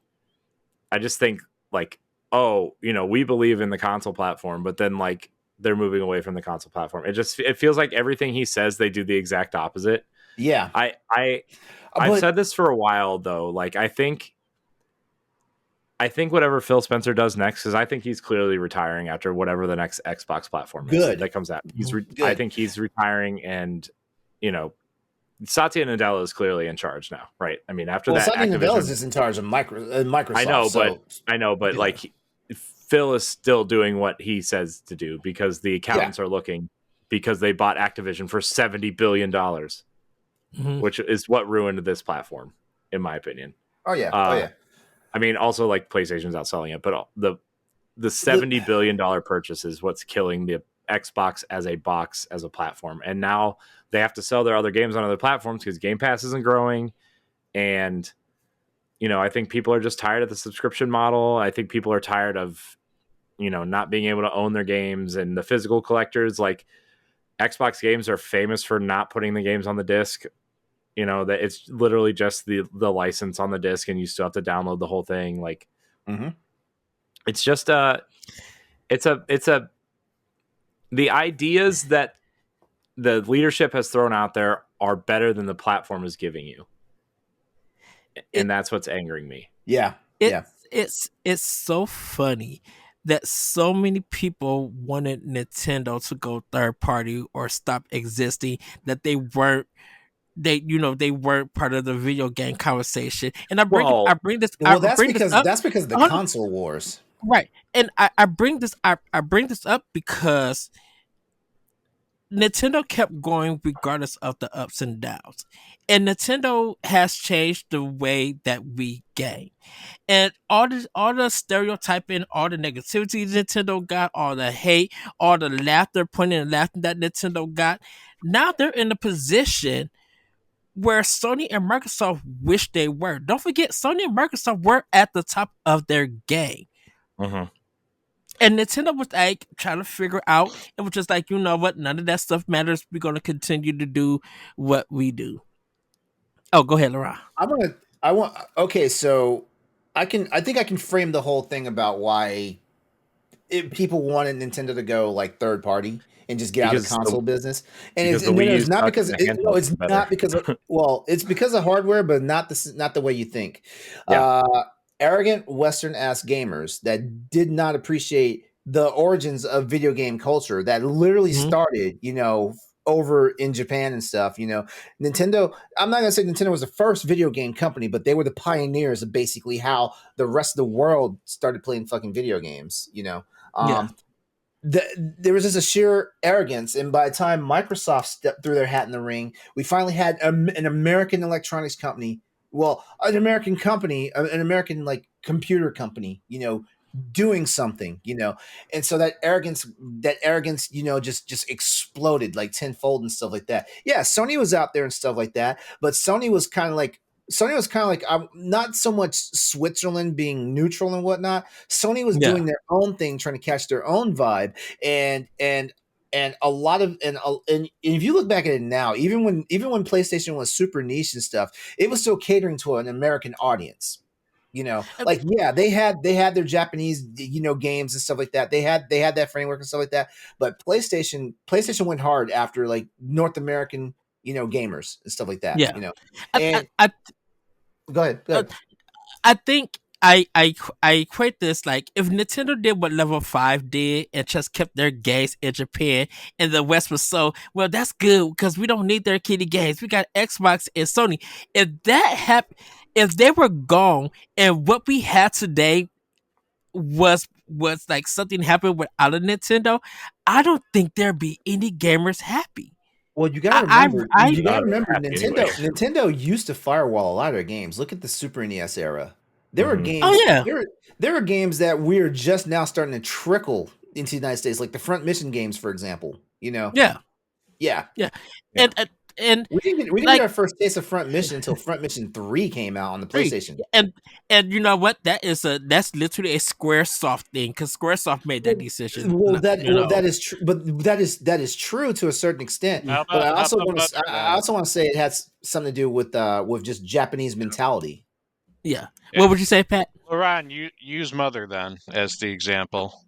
I just think like, oh, we believe in the console platform, but then like they're moving away from the console platform. It feels like everything he says they do the exact opposite. Yeah. I've said this for a while though. Like I think whatever Phil Spencer does next, because I think he's clearly retiring after whatever the next Xbox platform is that comes out. I think he's retiring, and Satya Nadella is clearly in charge now, right? I mean, after that, Satya Nadella is Activision. just in charge of Microsoft. I know, but like Phil is still doing what he says to do because the accountants are looking because they bought Activision for $70 billion, which is what ruined this platform, in my opinion. Oh yeah. I mean, also like PlayStation's outselling it, but the $70 billion purchase is what's killing Xbox as a box, as a platform. And now they have to sell their other games on other platforms because Game Pass isn't growing. And, I think people are just tired of the subscription model. I think people are tired of, not being able to own their games, and the physical collectors. Like, Xbox games are famous for not putting the games on the disc. That it's literally just the license on the disc, and you still have to download the whole thing. Like, it's just the ideas that the leadership has thrown out there are better than the platform is giving you, and that's what's angering me. Yeah, It's so funny that so many people wanted Nintendo to go third party or stop existing, that they weren't part of the video game conversation. And I bring this that's up because of the console wars. Right. And I bring this up because Nintendo kept going regardless of the ups and downs. And Nintendo has changed the way that we game. And all the stereotyping, all the negativity Nintendo got, all the hate, all the laughter, pointing and laughing that Nintendo got, now they're in a position where Sony and Microsoft wish they were. Don't forget, Sony and Microsoft were at the top of their game. And Nintendo was like trying to figure out, it was just like, you know what, none of that stuff matters. We're going to continue to do what we do. Oh, go ahead, LeRon. So I think I can frame the whole thing about why people wanted Nintendo to go like third party and just get out of the console business. And it's not because it's because of hardware, but not the way you think. Yeah. Arrogant Western ass gamers that did not appreciate the origins of video game culture that literally started, over in Japan and stuff. Nintendo, I'm not gonna say Nintendo was the first video game company, but they were the pioneers of basically how the rest of the world started playing fucking video games. There was just a sheer arrogance, and by the time Microsoft stepped through their hat in the ring, we finally had an American electronics company. Well, an American company, an American like computer company, doing something, and so that arrogance, just exploded like tenfold and stuff like that. Yeah, Sony was out there and stuff like that, but Sony was kind of like not so much Switzerland being neutral and whatnot. Sony was doing their own thing, trying to catch their own vibe, and a lot of and if you look back at it now, even when PlayStation was super niche and stuff, it was still catering to an American audience. They had their Japanese games and stuff like that. They had that framework and stuff like that. But PlayStation went hard after like North American gamers and stuff like that. Yeah. Go ahead. I think I equate this like if Nintendo did what Level 5 did and just kept their games in Japan and the West was well, that's good because we don't need their kiddie games. We got Xbox and Sony. If that happened, if they were gone and what we had today was like something happened without a Nintendo, I don't think there'd be any gamers happy. Well, you gotta remember. Nintendo used to firewall a lot of their games. Look at the Super NES era. There were games. Oh yeah. There were games that we're just now starting to trickle into the United States, like the Front Mission games, for example. Yeah. And we didn't get our first taste of Front Mission until Front Mission 3 came out on the PlayStation. And you know what? That's literally a SquareSoft thing because SquareSoft made that decision. That is true, but that is true to a certain extent. But I also want to say it has something to do with just Japanese mentality. Yeah. What would you say, Pat? LeRon, you use Mother then as the example.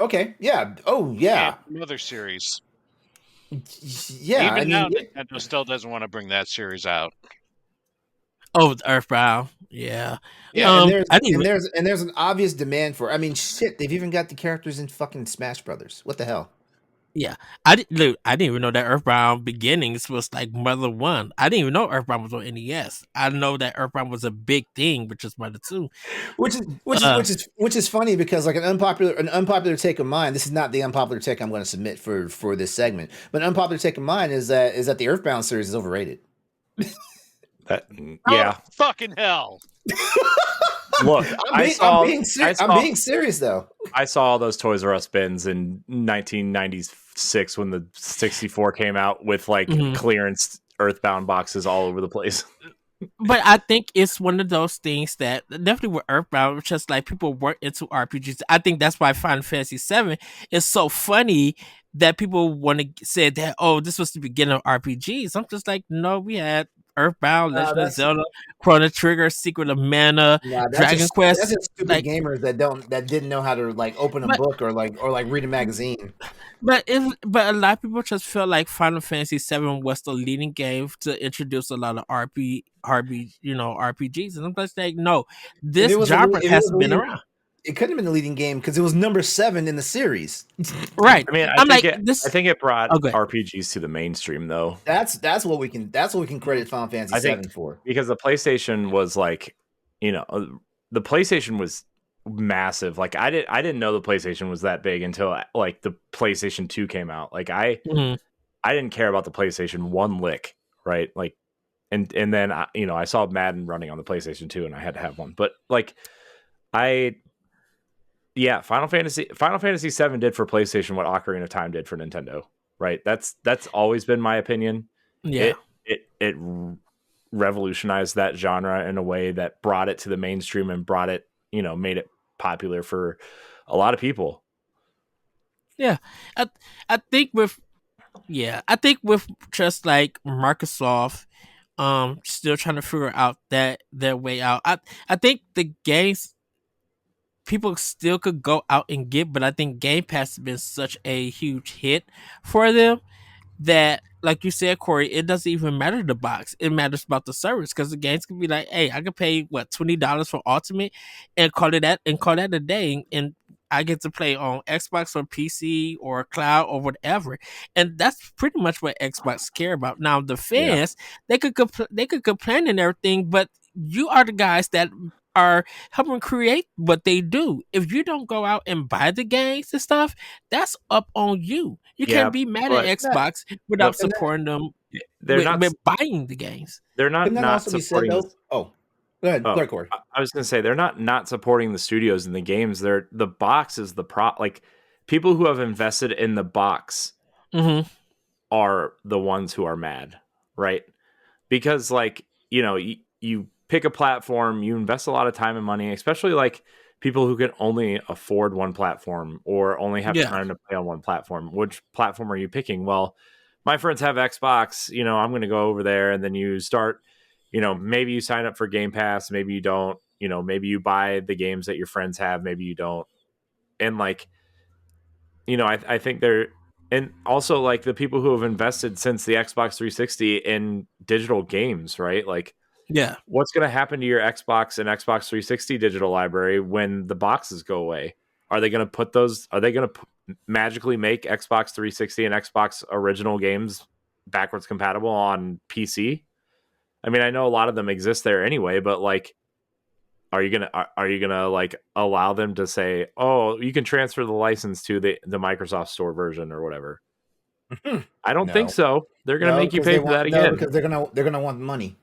Okay. Yeah. Oh yeah. Mother series. Yeah. Even now, Nintendo still doesn't want to bring that series out. Oh, Earthbound. Yeah. Yeah. And there's an obvious demand for. I mean, shit. They've even got the characters in fucking Smash Brothers. What the hell? Yeah, I didn't even know that Earthbound Beginnings was like Mother 1. I didn't even know Earthbound was on NES. I know that Earthbound was a big thing, which is Mother 2. Which is funny because like an unpopular take of mine. This is not the unpopular take I'm going to submit for this segment, but an unpopular take of mine is that the Earthbound series is overrated. Yeah, fucking hell. Look, I'm being serious though. I saw all those Toys R Us bins in 1996 when the 64 came out with like Mhm. clearance Earthbound boxes all over the place. But I think it's one of those things that definitely with Earthbound, just like people weren't into RPGs. I think that's why Final Fantasy VII is so funny that people want to say that, oh, this was the beginning of RPGs. I'm just like, no, we had Earthbound, Legend of Zelda, Chrono Trigger, Secret of Mana, Dragon Quest. That's just stupid gamers that didn't know how to like open a book or read a magazine. But a lot of people just feel like Final Fantasy VII was the leading game to introduce a lot of RPGs, and I'm just like, no, this genre has been around. It couldn't have been the leading game because it was number 7 in the series. Right. I mean, I think it brought RPGs to the mainstream, though. That's what we can credit Final Fantasy VII for. Because the PlayStation was like, the PlayStation was massive. Like I didn't know the PlayStation was that big until like the PlayStation 2 came out. Like I didn't care about the PlayStation one lick, right? Like, and then I saw Madden running on the PlayStation 2 and I had to have one. But like Final Fantasy VII did for PlayStation what Ocarina of Time did for Nintendo, right? That's always been my opinion. Yeah, it revolutionized that genre in a way that brought it to the mainstream and brought it, made it popular for a lot of people. Yeah, I think with just like Microsoft, still trying to figure out their way out. I think the games people still could go out and get, but I think Game Pass has been such a huge hit for them that, like you said, Corey, it doesn't even matter the box. It matters about the service because the games can be like, hey, I can pay $20 for Ultimate and call it a day, and I get to play on Xbox or PC or cloud or whatever, and that's pretty much what Xbox care about. Now the fans, they could complain and everything, but you are the guys that are helping create what they do. If you don't go out and buy the games and stuff, that's up on you. You can't be mad at Xbox without supporting them. They're not buying the games. They're not supporting. Go ahead, Corey. I was going to say they're not supporting the studios and the games. The box is the like people who have invested in the box are the ones who are mad, right? Because like you pick a platform, you invest a lot of time and money, especially like people who can only afford one platform or only have time to play on one platform. Which platform are you picking? Well, my friends have Xbox, I'm going to go over there, and then you start, maybe you sign up for Game Pass, maybe you don't, maybe you buy the games that your friends have, maybe you don't. And like, I think they're, and also like the people who have invested since the Xbox 360 in digital games, right? Like, what's going to happen to your Xbox and Xbox 360 digital library when the boxes go away? Are they going to put those? Are they going to magically make Xbox 360 and Xbox original games backwards compatible on PC? I mean, I know a lot of them exist there anyway, but like, are you gonna like allow them to say, oh, you can transfer the license to the Microsoft Store version or whatever? I don't think so. They're going to make you pay for that again because they're gonna want money.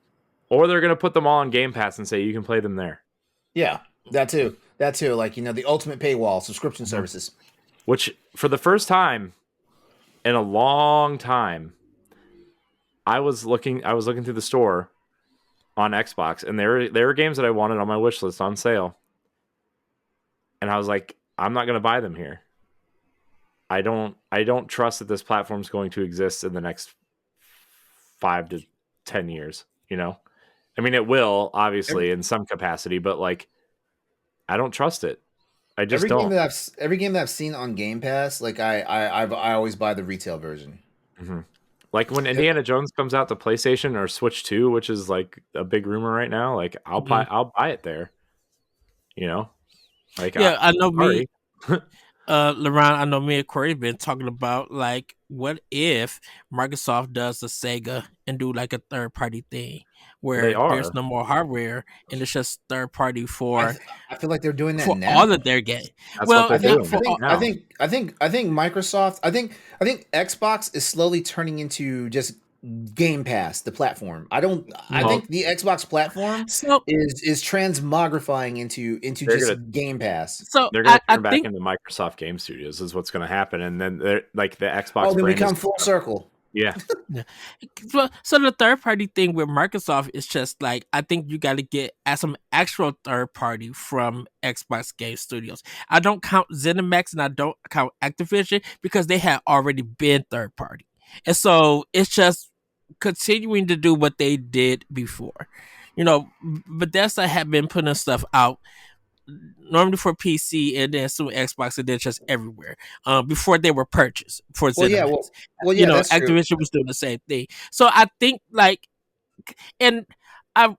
Or they're going to put them all on Game Pass and say you can play them there. Yeah, that too. Like, the ultimate paywall subscription services. Which, for the first time in a long time, I was looking through the store on Xbox, and there were games that I wanted on my wish list on sale. And I was like, I'm not going to buy them here. I don't trust that this platform's going to exist in the next 5 to 10 years, I mean, it will, obviously, in some capacity, but like, I don't trust it. I just don't. Every game that I've seen on Game Pass, like I always buy the retail version. Mm-hmm. Like when Indiana Jones comes out to PlayStation or Switch 2, which is like a big rumor right now, like I'll buy it there. Like I know me. LeRon, I know me and Corey have been talking about like, what if Microsoft does the Sega and do like a third party thing where there's no more hardware and it's just third party for. I feel like they're doing that for now. all of their games. Well, I think Microsoft. I think Xbox is slowly turning into just Game Pass, the platform. I No. think the Xbox platform So is transmogrifying into They're just gonna Game Pass. so they're gonna I turn back think into Microsoft Game Studios is what's gonna happen, and then they're like the Oh, Xbox then we brand is come full circle. yeah. yeah. So the third party thing with Microsoft is just like I think you got to get as some actual third party from Xbox Game Studios. I don't count ZeniMax and I don't count Activision because they had already been third party, and so it's just continuing to do what they did before. You know, Bethesda had been putting stuff out normally for PC and then soon Xbox and then just everywhere. Before they were purchased for Well, yeah, ZeniMax. well, yeah, that's true. Activision was doing the same thing. So I think like, and I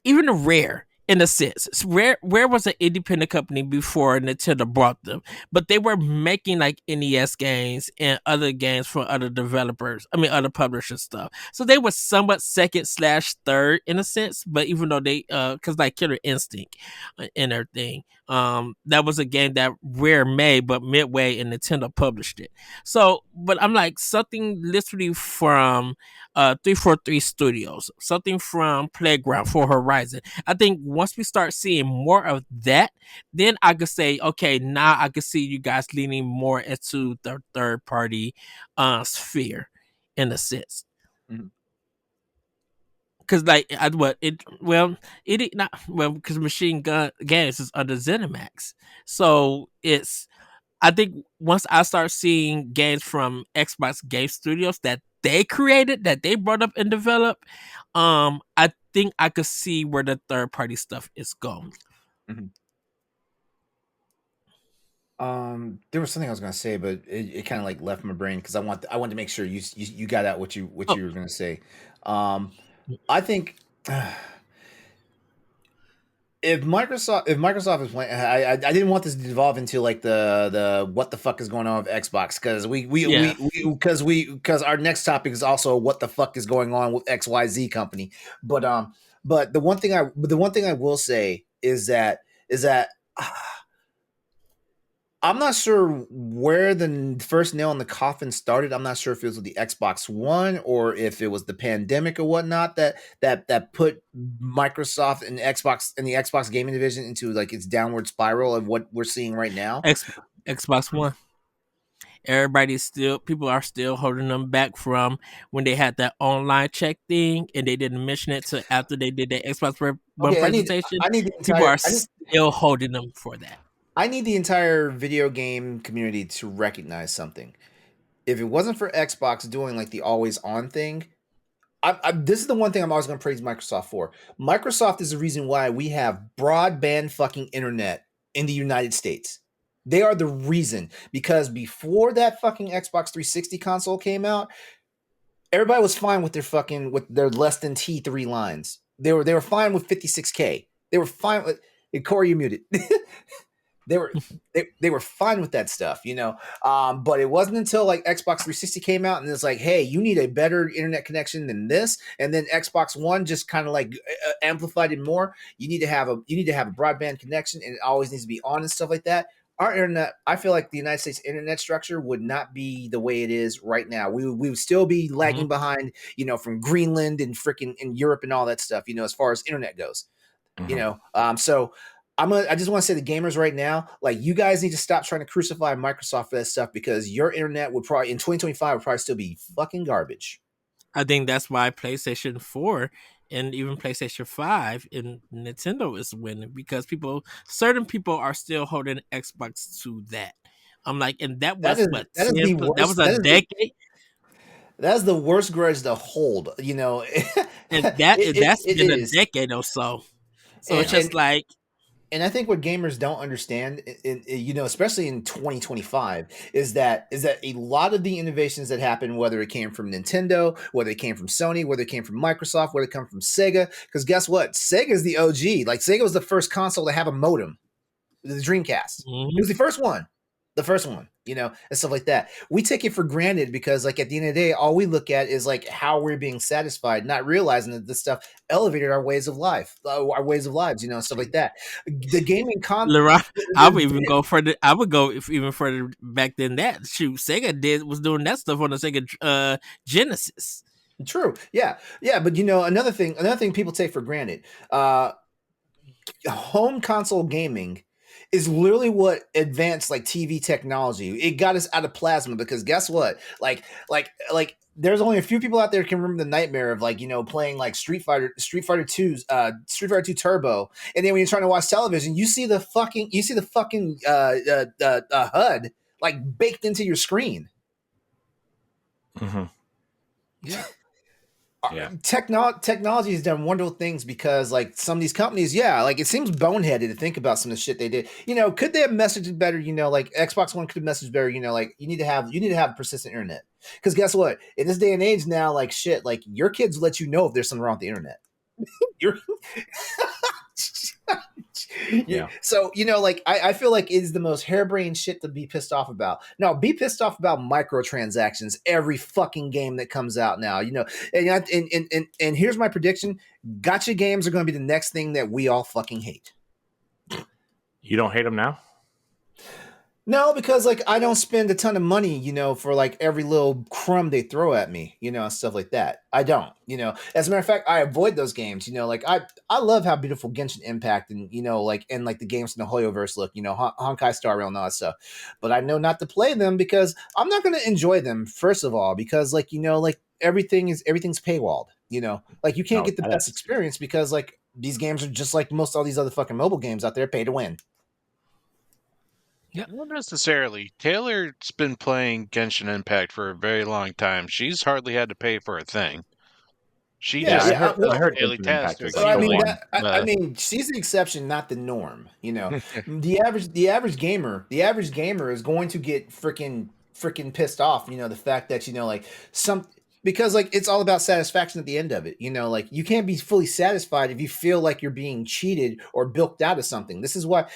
even Rare in a sense. Rare was an independent company before Nintendo bought them, but they were making like NES games and other games for other developers. I mean, other publishers stuff. So they were somewhat second slash third in a sense. But even though they, because like Killer Instinct and everything, that was a game that Rare made, but Midway and Nintendo published it. So, but I'm like something literally from 343 Studios, something from Playground for Horizon. I think once we start seeing more of that, then I could say, okay, now I could see you guys leaning more into the third party sphere in a sense. Mhm. Cause like I what it well it not well because Machine Gun Games is under ZeniMax, so it's I think once I start seeing games from Xbox Game Studios that they created, that they brought up and developed, I think I could see where the third party stuff is going. Mhm. There was something I was gonna say, but it kind of like left my brain because I wanted to make sure you got out what you Oh, were gonna say. I think if Microsoft is playing, I didn't want this to devolve into like the what the fuck is going on with Xbox because yeah. because our next topic is also what the fuck is going on with XYZ company. But the one thing I will say is that I'm not sure where the first nail in the coffin started. I'm not sure if it was with the Xbox One or if it was the pandemic or whatnot that put Microsoft and the Xbox gaming division into like its downward spiral of what we're seeing right now. Xbox One. People are still holding them back from when they had that online check thing and they didn't mention it till after they did the Xbox One Okay, presentation. I need the People are entire still holding them for that. I need the entire video game community to recognize something. If it wasn't for Xbox doing like the always on thing, this is the one thing I'm always going to praise Microsoft for. Microsoft is the reason why we have broadband fucking internet in the United States. They are the reason because before that fucking Xbox 360 console came out, everybody was fine with their less than T3 lines. They were fine with 56K. They were fine with Corey, you muted. They were they were fine with that stuff, you know. But it wasn't until like Xbox 360 came out and it's like, hey, you need a better internet connection than this, and then Xbox One just kind of like amplified it more. You need to have a broadband connection, and it always needs to be on and stuff like that. Our internet, I feel like the United States internet structure would not be the way it is right now. We would still be lagging behind, you know, from Greenland and freaking in Europe and all that stuff, you know, as far as internet goes, you know. So I just want to say the gamers right now, like you guys need to stop trying to crucify Microsoft for that stuff because your internet would probably in 2025 would probably still be fucking garbage. I think that's why PlayStation 4 and even PlayStation 5 and Nintendo is winning because certain people are still holding Xbox to that. I'm like, and that was That is the worst. that was a decade. That's the worst grudge to hold, you know. And that's been a is. decade or so. So it's just like, and I think what gamers don't understand, you know, especially in 2025, is that a lot of the innovations that happened, whether it came from Nintendo, whether it came from Sony, whether it came from Microsoft, whether it came from Sega, because guess what? Sega is the OG. Like Sega was the first console to have a modem, the Dreamcast. It was the first one. You know, and stuff like that. We take it for granted because, like, at the end of the day, all we look at is like how we're being satisfied, not realizing that this stuff elevated our ways of life, our ways of lives, you know, and stuff like that. The gaming LeRon, I would even go further. I would go even further back than that. Shoot, Sega was doing that stuff on the Sega Genesis. True. Yeah. Yeah. But another thing people take for granted. Home console gaming is literally what advanced like TV technology. It got us out of plasma because guess what? Like there's only a few people out there who can remember the nightmare of like, playing like Street Fighter 2's Street Fighter 2 Turbo. And then when you're trying to watch television, you see the fucking HUD like baked into your screen. Mm-hmm. Yeah. Yeah. Technology has done wonderful things because like some of these companies, like it seems boneheaded to think about some of the shit they did. Could they have messaged it better? Like Xbox One could have messaged better. Like you need to have persistent internet because guess what? In this day and age now, like shit, like your kids let you know if there's something wrong with the internet. You're Yeah. So like I feel like it is the most harebrained shit to be pissed off about. Now, be pissed off about microtransactions every fucking game that comes out now. And here's my prediction: gotcha games are going to be the next thing that we all fucking hate. You don't hate them now? No, because like I don't spend a ton of money, for like every little crumb they throw at me, and stuff like that. I don't, As a matter of fact, I avoid those games. Like I love how beautiful Genshin Impact and like the games in the Hoyoverse look, Honkai Star Rail and all that stuff. But I know not to play them because I'm not going to enjoy them. First of all, because like like everything's paywalled. Like you can't get the best experience because like these games are just like most all these other fucking mobile games out there, pay to win. Yeah. Not necessarily. Taylor's been playing Genshin Impact for a very long time. She's hardly had to pay for a thing. She just I heard daily Genshin Impact tasks. was I mean, she's the exception, not the norm. The average gamer is going to get freaking pissed off. The fact that like because like it's all about satisfaction at the end of it. Like you can't be fully satisfied if you feel like you're being cheated or bilked out of something. This is why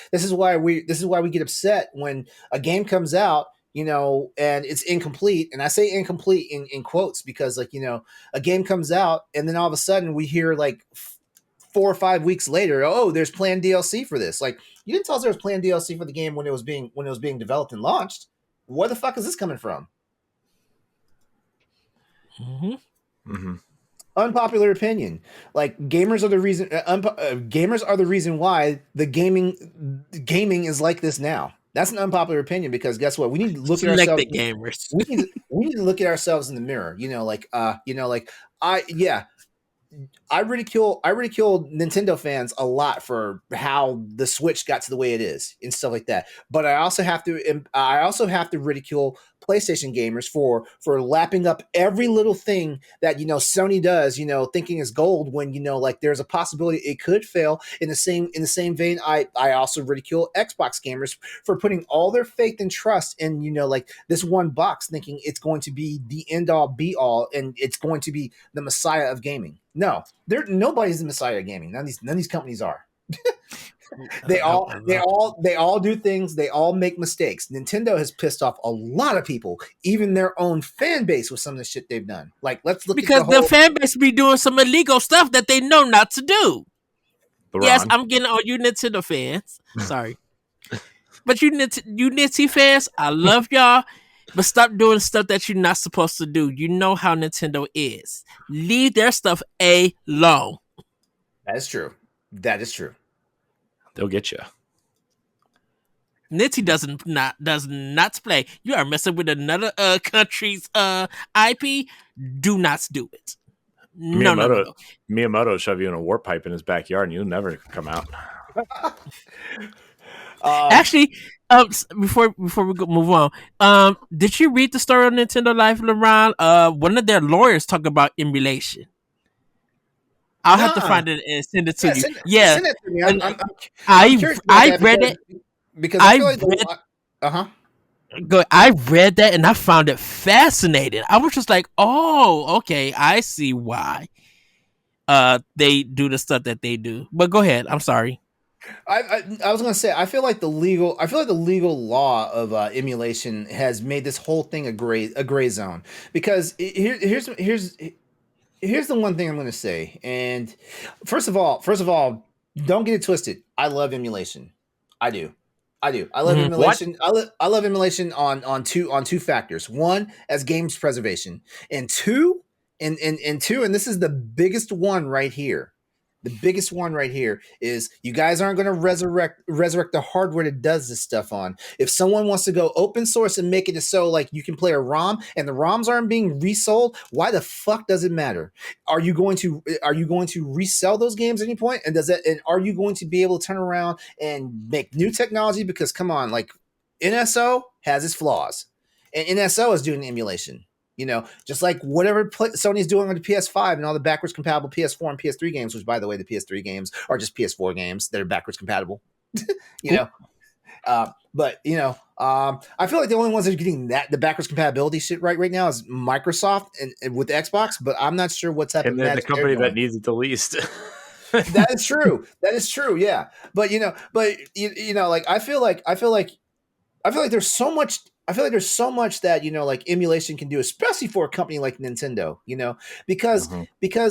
we get upset when a game comes out, and it's incomplete. And I say incomplete in quotes because like, a game comes out and then all of a sudden we hear like 4 or 5 weeks later, oh, there's planned DLC for this. Like you didn't tell us there was planned DLC for the game when it was being developed and launched. Where the fuck is this coming from? Mm-hmm. Mm-hmm. Unpopular opinion. Like gamers are the reason. Gamers are the reason why the gaming is like this now. That's an unpopular opinion because guess what? We need to look at ourselves. Gamers. We need to look at ourselves in the mirror. I ridicule Nintendo fans a lot for how the Switch got to the way it is and stuff like that. But I also have to ridicule PlayStation gamers for lapping up every little thing that Sony does, thinking is gold when like there's a possibility it could fail. In the same vein, I also ridicule Xbox gamers for putting all their faith and trust in like this one box, thinking it's going to be the end all be all and it's going to be the messiah of gaming. No, nobody's the messiah of gaming. None of these companies are. They all do things. They all make mistakes. Nintendo has pissed off a lot of people, even their own fan base, with some of the shit they've done. Like, let's look because at the fan base be doing some illegal stuff that they know not to do. LeRon. Yes, I'm getting all you Nintendo fans. Sorry, but you Nintendo fans, I love y'all. But stop doing stuff that you're not supposed to do. You know how Nintendo is. Leave their stuff alone. That is true. That is true. They'll get you. Nitty does not play. You are messing with another country's IP. Do not do it. No. Miyamoto shove you in a warp pipe in his backyard, and you'll never come out. Actually, before we move on, did you read the story on Nintendo Life, LeRon? One of their lawyers talk about emulation. I'll have to find it and send it to you. Send it to me. I read it because I feel like I read that and I found it fascinating. I was just like, oh, okay, I see why they do the stuff that they do. But go ahead. I'm sorry. I was gonna say I feel like the legal law of emulation has made this whole thing a gray zone because here's the one thing I'm gonna say. And first of all, don't get it twisted. I love emulation. I do. I love emulation. I love emulation on two factors. One, as games preservation, and two, and two, and this is the biggest one right here. The biggest one right here is you guys aren't going to resurrect the hardware that does this stuff on. If someone wants to go open source and make it so like you can play a ROM and the ROMs aren't being resold, why the fuck does it matter? Are you going to resell those games at any point? And are you going to be able to turn around and make new technology? Because come on, like NSO has its flaws, and NSO is doing emulation. Just like whatever Sony's doing on the PS5 and all the backwards compatible PS4 and PS3 games, which, by the way, the PS3 games are just PS4 games that are backwards compatible. But I feel like the only ones that are getting the backwards compatibility shit right now is Microsoft and with Xbox. But I'm not sure what's happening. And then the company that needs it the least. That is true. That is true. Yeah. But like I feel like there's so much. I feel like there's so much that like emulation can do, especially for a company like Nintendo. Because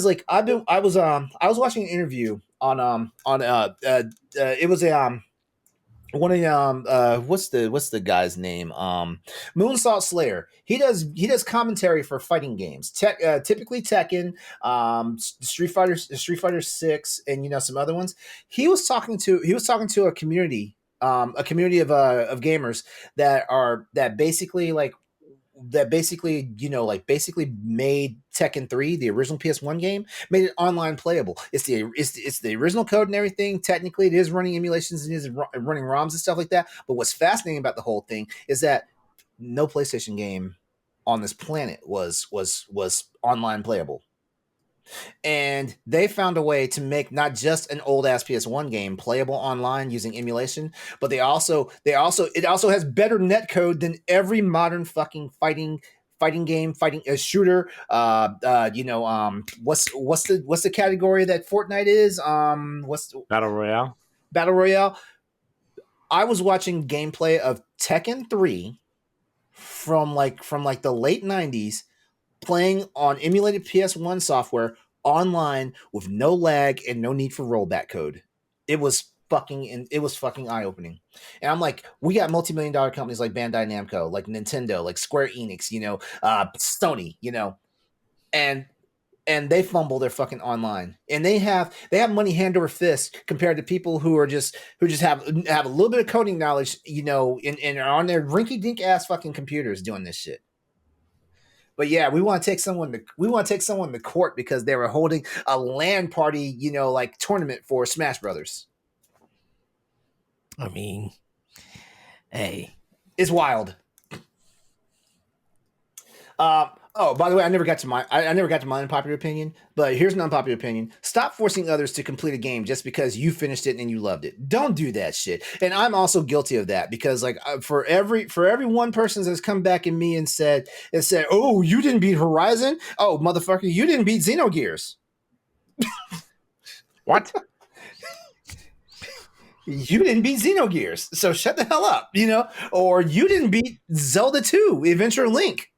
like I was watching an interview on it was a one of what's the guy's name, Moonsault Slayer. He does commentary for fighting games, typically Tekken, Street Fighter 6, and some other ones. He was talking to a community. A community of gamers that basically made Tekken 3, the original PS1 game, made it online playable. It's the original code and everything. Technically, it is running emulations and it is running ROMs and stuff like that. But what's fascinating about the whole thing is that no PlayStation game on this planet was online playable. And they found a way to make not just an old ass PS1 game playable online using emulation, but it also has better netcode than every modern fucking fighting game, shooter. What's the category that Fortnite is? What's Battle Royale? Battle Royale. I was watching gameplay of Tekken 3 from the late 90s, playing on emulated PS1 software online with no lag and no need for rollback code. It was fucking eye-opening. And I'm like, we got multi-million-dollar companies like Bandai Namco, like Nintendo, like Square Enix, Sony, and they fumble their fucking online, and they have money hand over fist compared to people who just have a little bit of coding knowledge, and are on their rinky-dink ass fucking computers doing this shit. But yeah, we want to take someone to court because they were holding a LAN party, like tournament for Smash Brothers. I mean, hey, it's wild. By the way, I never got to my unpopular opinion, but here's an unpopular opinion. Stop forcing others to complete a game just because you finished it and you loved it. Don't do that shit. And I'm also guilty of that because like for every one person that's come back at me and said, "Oh, you didn't beat Horizon? Oh, motherfucker, you didn't beat Xenogears." What? You didn't beat Xenogears, so shut the hell up, or you didn't beat Zelda 2, Adventure Link.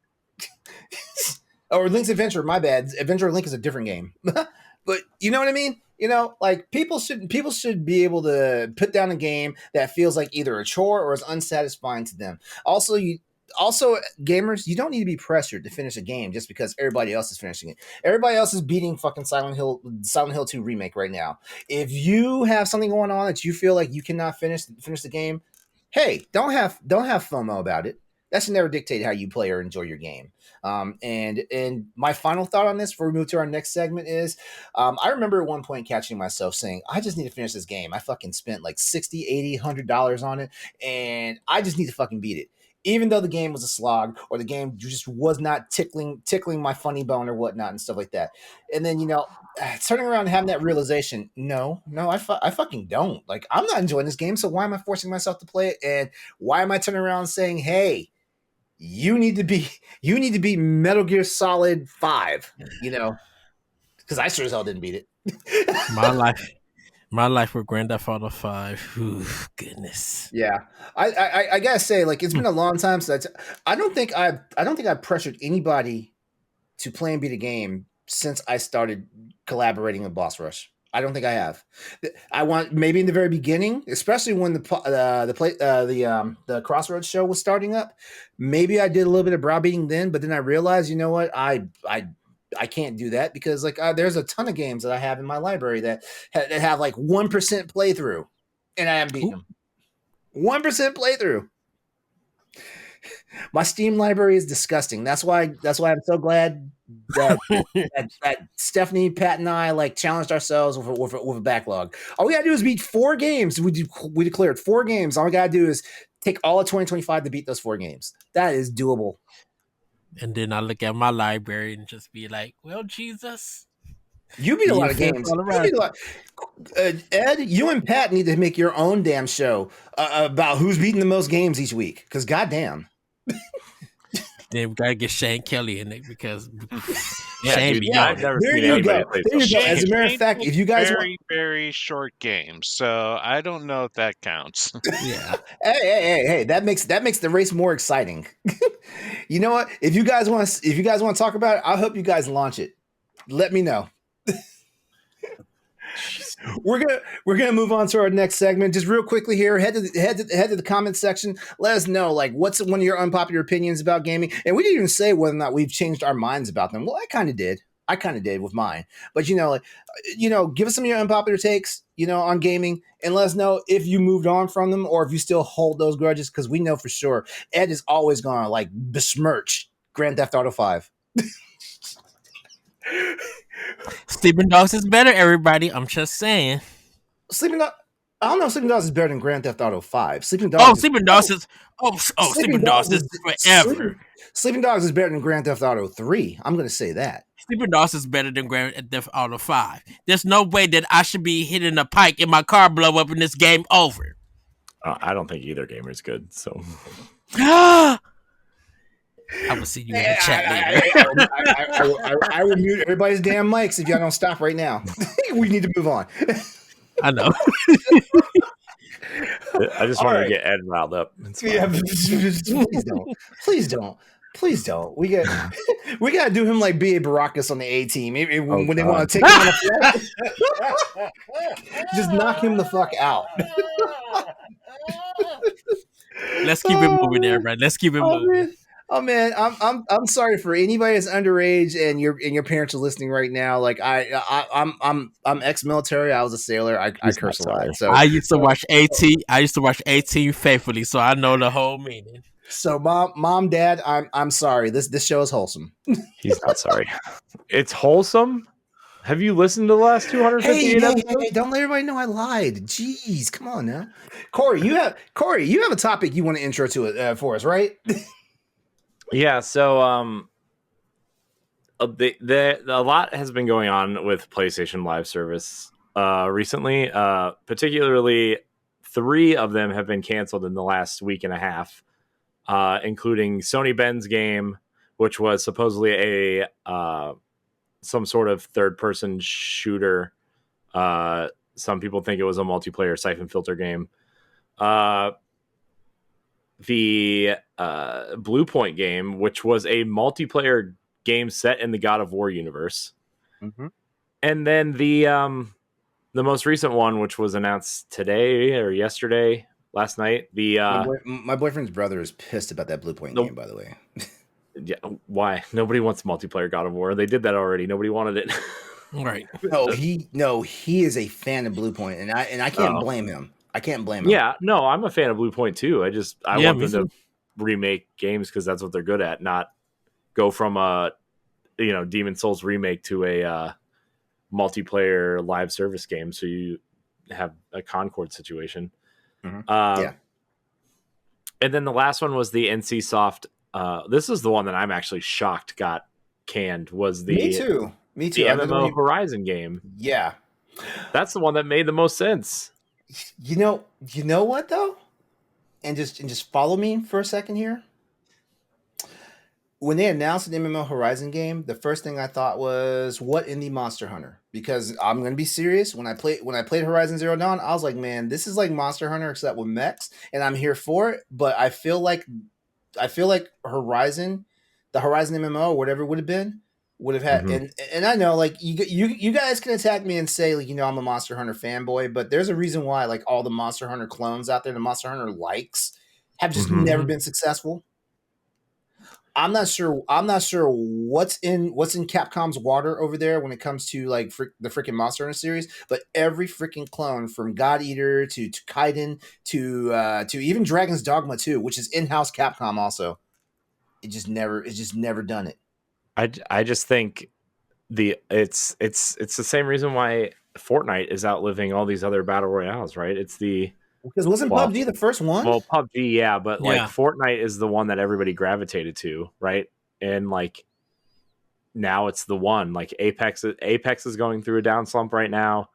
Or Link's Adventure, my bad. Adventure Link is a different game. But you know what I mean? Like people should be able to put down a game that feels like either a chore or is unsatisfying to them. Also, gamers, you don't need to be pressured to finish a game just because everybody else is finishing it. Everybody else is beating fucking Silent Hill 2 remake right now. If you have something going on that you feel like you cannot finish the game, hey, don't have FOMO about it. That should never dictate how you play or enjoy your game. And my final thought on this before we move to our next segment is, I remember at one point catching myself saying, I just need to finish this game. I fucking spent like $60, $80, $100 on it, and I just need to fucking beat it. Even though the game was a slog or the game just was not tickling my funny bone or whatnot and stuff like that. And then, turning around and having that realization, no, I fucking don't. Like, I'm not enjoying this game, so why am I forcing myself to play it? And why am I turning around saying, hey, you need to be Metal Gear Solid 5, because I sure as hell didn't beat it. My life with Grand Theft Auto 5. Ooh, goodness. Yeah, I gotta say, like, it's been a long time since I don't think I've pressured anybody to play and beat a game since I started collaborating with Boss Rush. I don't think I have. I want maybe in the very beginning, especially when the Crossroads show was starting up. Maybe I did a little bit of browbeating then, but then I realized, you know what, I I can't do that because like there's a ton of games that I have in my library that have like 1% playthrough, and I haven't beaten them. 1% playthrough. My Steam library is disgusting. That's why I'm so glad that that Stephanie, Pat, and I like challenged ourselves with a backlog. All we gotta do is beat 4 games. We declared 4 games. All we gotta do is take all of 2025 to beat those 4 games. That is doable. And then I look at my library and just be like, well, Jesus. You beat a lot of games. You beat a lot. Ed, you and Pat need to make your own damn show about who's beating the most games each week. Because goddamn. Then we gotta get Shane Kelly in it because Shane. Dude, I've never there seen you anybody go. play There you go. As a matter of Shane fact, if you guys very, very short games, so I don't know if that counts. yeah. Hey, that makes the race more exciting. You know what? If you guys want to talk about it, I hope you guys launch it. Let me know. We're gonna move on to our next segment. Just real quickly here, head to the comment section. Let us know like what's one of your unpopular opinions about gaming, and we didn't even say whether or not we've changed our minds about them. Well, I kind of did with mine, but give us some of your unpopular takes, on gaming, and let us know if you moved on from them or if you still hold those grudges. Because we know for sure Ed is always gonna like besmirch Grand Theft Auto 5. Sleeping Dogs is better, everybody. I'm just saying. Sleeping Dogs. I don't know if Sleeping Dogs is better than Grand Theft Auto 5. Sleeping Dogs. Sleeping Dogs is forever. Sleeping Dogs is better than Grand Theft Auto 3. I'm going to say that. Sleeping Dogs is better than Grand Theft Auto 5. There's no way that I should be hitting a pike and my car blow up and this game over. I don't think either gamer is good. So. I will see you in the chat later. I will mute everybody's damn mics if y'all don't stop right now. We need to move on. I know. I just want to get Ed riled up. Yeah, please don't. We got to do him like B.A. Baracus on the A team. When they want to take him on a flight, just knock him the fuck out. Let's keep it moving, everybody. Let's keep it moving. Man, I'm sorry for anybody that's underage and your parents are listening right now. Like I'm ex-military. I was a sailor. I curse a lot. So I used to watch A-Team faithfully, so I know the whole meaning. So mom, dad, I'm sorry. This show is wholesome. He's not sorry. It's wholesome. Have you listened to the last 258 episodes? Hey, don't let everybody know I lied. Jeez, come on now. Corey, you have a topic you want to intro to it for us, right? Yeah, so a lot has been going on with PlayStation Live service recently. Particularly, 3 of them have been canceled in the last week and a half, including Sony Ben's game, which was supposedly a some sort of third-person shooter. Some people think it was a multiplayer Siphon Filter game. The Blue Point game, which was a multiplayer game set in the God of War universe. Mm-hmm. And then the most recent one, which was announced today or yesterday, last night. My boyfriend's brother is pissed about that Blue Point game, by the way. Yeah, why? Nobody wants multiplayer God of War. They did that already. Nobody wanted it. Right. He is a fan of Blue Point, and I can't blame him. I can't blame him. Yeah, no, I'm a fan of Blue Point too. I want them to remake games because that's what they're good at, not go from a Demon Souls remake to a multiplayer live service game. So you have a Concord situation. Mm-hmm. Yeah. And then the last one was the NC Soft. This is the one that I'm actually shocked got canned. Was the Me too. The MMO Horizon game. Yeah, that's the one that made the most sense. You know what though, and just follow me for a second here. When they announced an MMO Horizon game, the first thing I thought was, what indie Monster Hunter? Because I'm going to be serious. When I played Horizon Zero Dawn, I was like, man, this is like Monster Hunter except with mechs, and I'm here for it. But I feel like Horizon, the Horizon MMO, or whatever it would have been, would have had, and I know like you guys can attack me and say like I'm a Monster Hunter fanboy, but there's a reason why like all the Monster Hunter clones out there, the Monster Hunter likes, have just never been successful. I'm not sure. I'm not sure what's in Capcom's water over there when it comes to like the freaking Monster Hunter series. But every freaking clone, from God Eater to Kaiden to even Dragon's Dogma 2, which is in-house Capcom, also, it's just never done it. I just think it's the same reason why Fortnite is outliving all these other battle royales, right? It's Because wasn't PUBG the first one? Well, PUBG, yeah, but like Yeah. Fortnite is the one that everybody gravitated to, right? And like now it's the one. Like Apex is going through a down slump right now.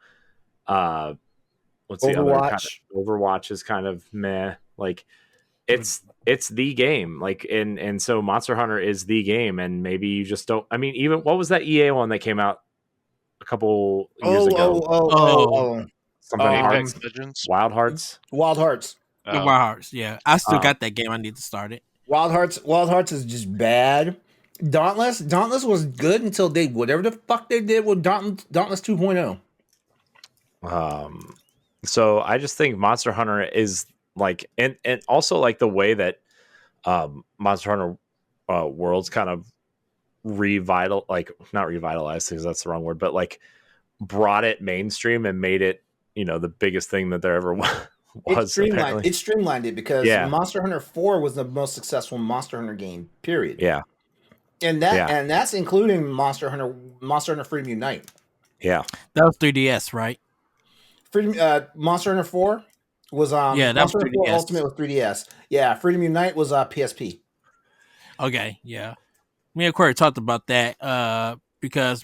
What's the other kind of, Overwatch is kind of meh. Like it's the game. Like and so Monster Hunter is the game, and maybe you just don't. I mean, even what was that EA one that came out a couple years ago? Something Apex Hearts, Legends, Wild Hearts. Wild Hearts. The Wild Hearts, yeah. I still got that game. I need to start it. Wild Hearts is just bad. Dauntless was good until they whatever the fuck they did with Dauntless 2.0. So I just think Monster Hunter is like, and also like the way that Monster Hunter Worlds kind of not revitalized because that's the wrong word, but like brought it mainstream and made it, the biggest thing that there ever was. It streamlined it because Monster Hunter 4 was the most successful Monster Hunter game, period. Yeah. And that's including Monster Hunter Freedom Unite. Yeah. That was 3DS, right? Monster Hunter 4 was that Monster was Hunter 4 3DS. Ultimate with 3DS. Yeah, Freedom Unite was PSP. Okay, yeah. Me and Corey talked about that because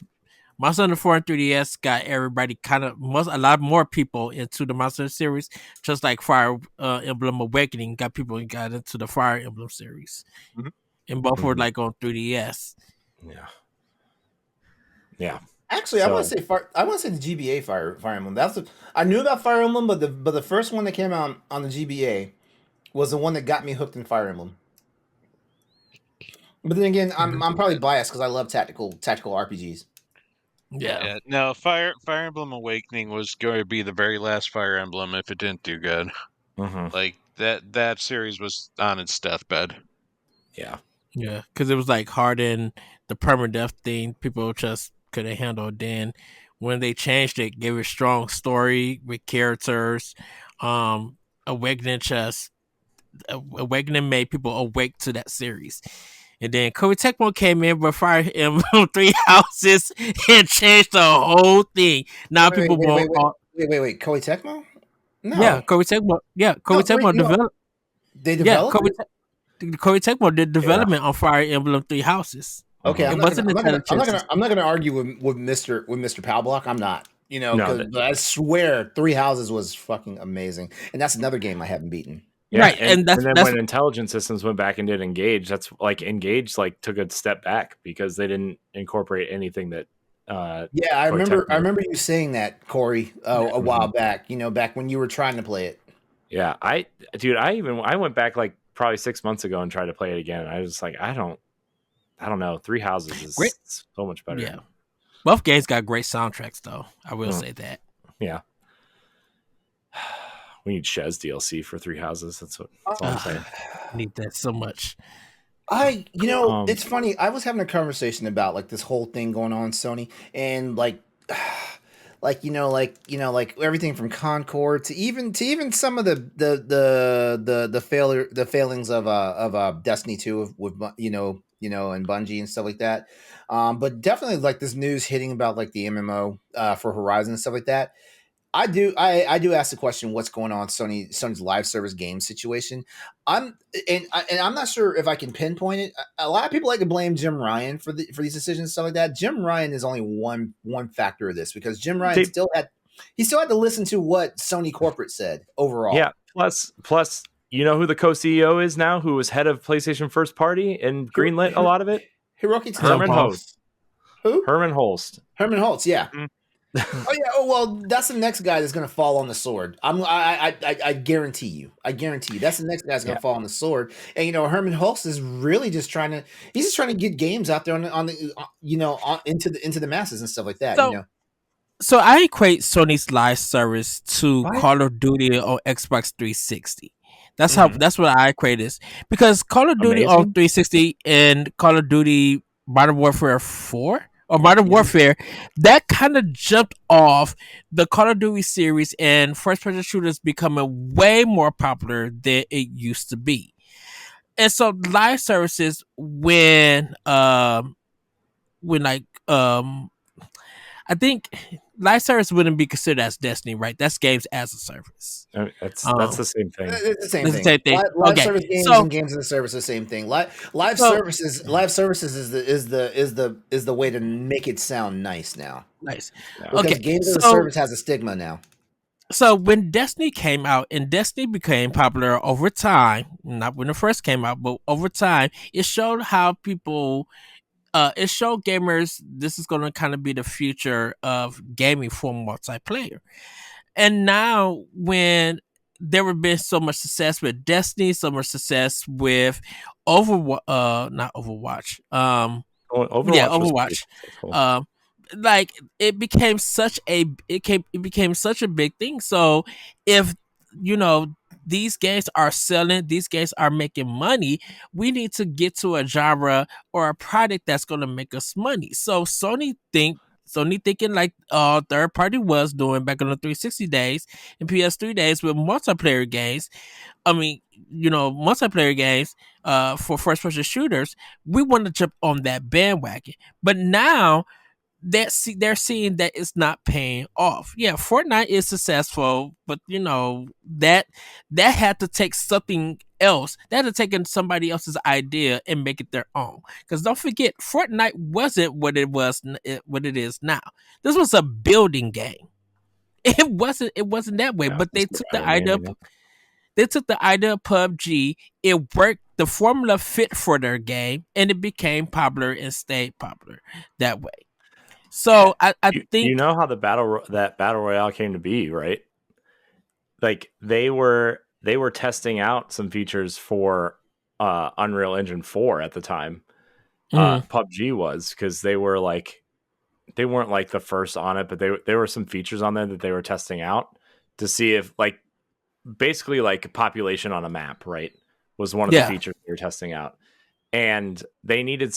Monster Hunter 4 and 3DS got everybody a lot more people into the Monster Hunter series, just like Fire Emblem Awakening got into the Fire Emblem series. Mm-hmm. And both were like on 3DS. Yeah. Yeah. Actually, I want to say the GBA Fire Emblem. I knew about Fire Emblem, but the first one that came out on the GBA was the one that got me hooked in Fire Emblem. But then again, I'm probably biased because I love tactical RPGs. Yeah. No, Fire Emblem Awakening was going to be the very last Fire Emblem if it didn't do good. Mm-hmm. Like that series was on its deathbed. Yeah. Yeah, because it was like hardened, the permadeath thing. People just couldn't handle it. Then when they changed it, gave it a strong story with characters. Awakening made people awake to that series. And then Koei Tecmo came in with Fire Emblem 3 Houses and changed the whole thing. Now Wait, Koei Tecmo? No. Yeah, Koei Tecmo. Yeah, Koei Tecmo developed. They developed. Koei Tecmo did development on Fire Emblem 3 Houses. Okay, I'm not gonna argue with Mr. Palblock. I'm not. But I swear 3 Houses was fucking amazing, and that's another game I haven't beaten. Yeah, right, and then when Intelligent Systems went back and did Engage, that's like Engage took a step back because they didn't incorporate anything that. I remember you saying that, Corey, a while back. Back when you were trying to play it. Yeah, I went back like probably 6 months ago and tried to play it again. I was like, I don't know. 3 Houses is great. So much better. Yeah, both games got great soundtracks, though. I will say that. Yeah. We need Shez DLC for 3 Houses. That's all I'm saying. I need that so much. It's funny. I was having a conversation about like this whole thing going on in Sony, and like everything from Concord to even some of the failings of Destiny 2 with and Bungie and stuff like that. But definitely like this news hitting about like the MMO for Horizon and stuff like that. I do ask the question, what's going on Sony's live service game situation? I'm not sure if I can pinpoint it. A lot of people like to blame Jim Ryan for these decisions and stuff like that. Jim Ryan is only one factor of this because Jim Ryan still had to listen to what Sony corporate said overall. Yeah. Plus, you know who the co-CEO is now, who was head of PlayStation First Party and greenlit a lot of it? Hiroki Herman Holst. Who? Herman Holst. Herman Holst, yeah. Mm-hmm. That's the next guy that's going to fall on the sword. I guarantee you. That's the next guy's going to fall on the sword. And Herman Holst is really just trying to get games out there into the masses and stuff like that. So I equate Sony's live service to Call of Duty on Xbox 360. That's how. Mhm. That's what I equate this because Call of Duty on Amazing. 360 and Call of Duty Modern Warfare 4 or Modern Yeah. Warfare, that kind of jumped off the Call of Duty series and first person shooters becoming way more popular than it used to be. And so live services when like I think live service wouldn't be considered as Destiny, right? That's games as a service. I mean, that's Um, the same thing. It's the same that's the thing. same thing. Live Okay, service games so and games as a service are the same thing. Live so services is the way to make it sound nice now. nice. Yeah. Because Okay, games as a so service has a stigma now. so when Destiny came out and Destiny became popular over time, not when it first came out, but over time, it showed how people it showed gamers this is going to kind of be the future of gaming for multiplayer. And now when there have been so much success with Destiny, so much success with not Overwatch. Yeah, Overwatch was pretty Overwatch. successful. Like it became such a big thing. So if you know these games are selling, these games are making money, we need to get to a genre or a product that's going to make us money. So Sony thinking like third party was doing back on the 360 days and PS3 days with multiplayer games. I mean, multiplayer games for first person shooters, we want to jump on that bandwagon. But now they're seeing that it's not paying off. Yeah, Fortnite is successful, but that had to take something else. That had to take in somebody else's idea and make it their own. Because don't forget, Fortnite wasn't what what it is now. This was a building game. It wasn't that way. Yeah, But they it's took the idea. pioneering it. They took the idea of PUBG. It worked. The formula fit for their game, and it became popular and stayed popular that way. So I You think know how that battle royale came to be, right? Like they were testing out some features for Unreal Engine 4 at the time. PUBG was, because they weren't like the first on it, but there were some features on there that they were testing out to see if like basically like population on a map, right? Was one of the features they were testing out. And they needed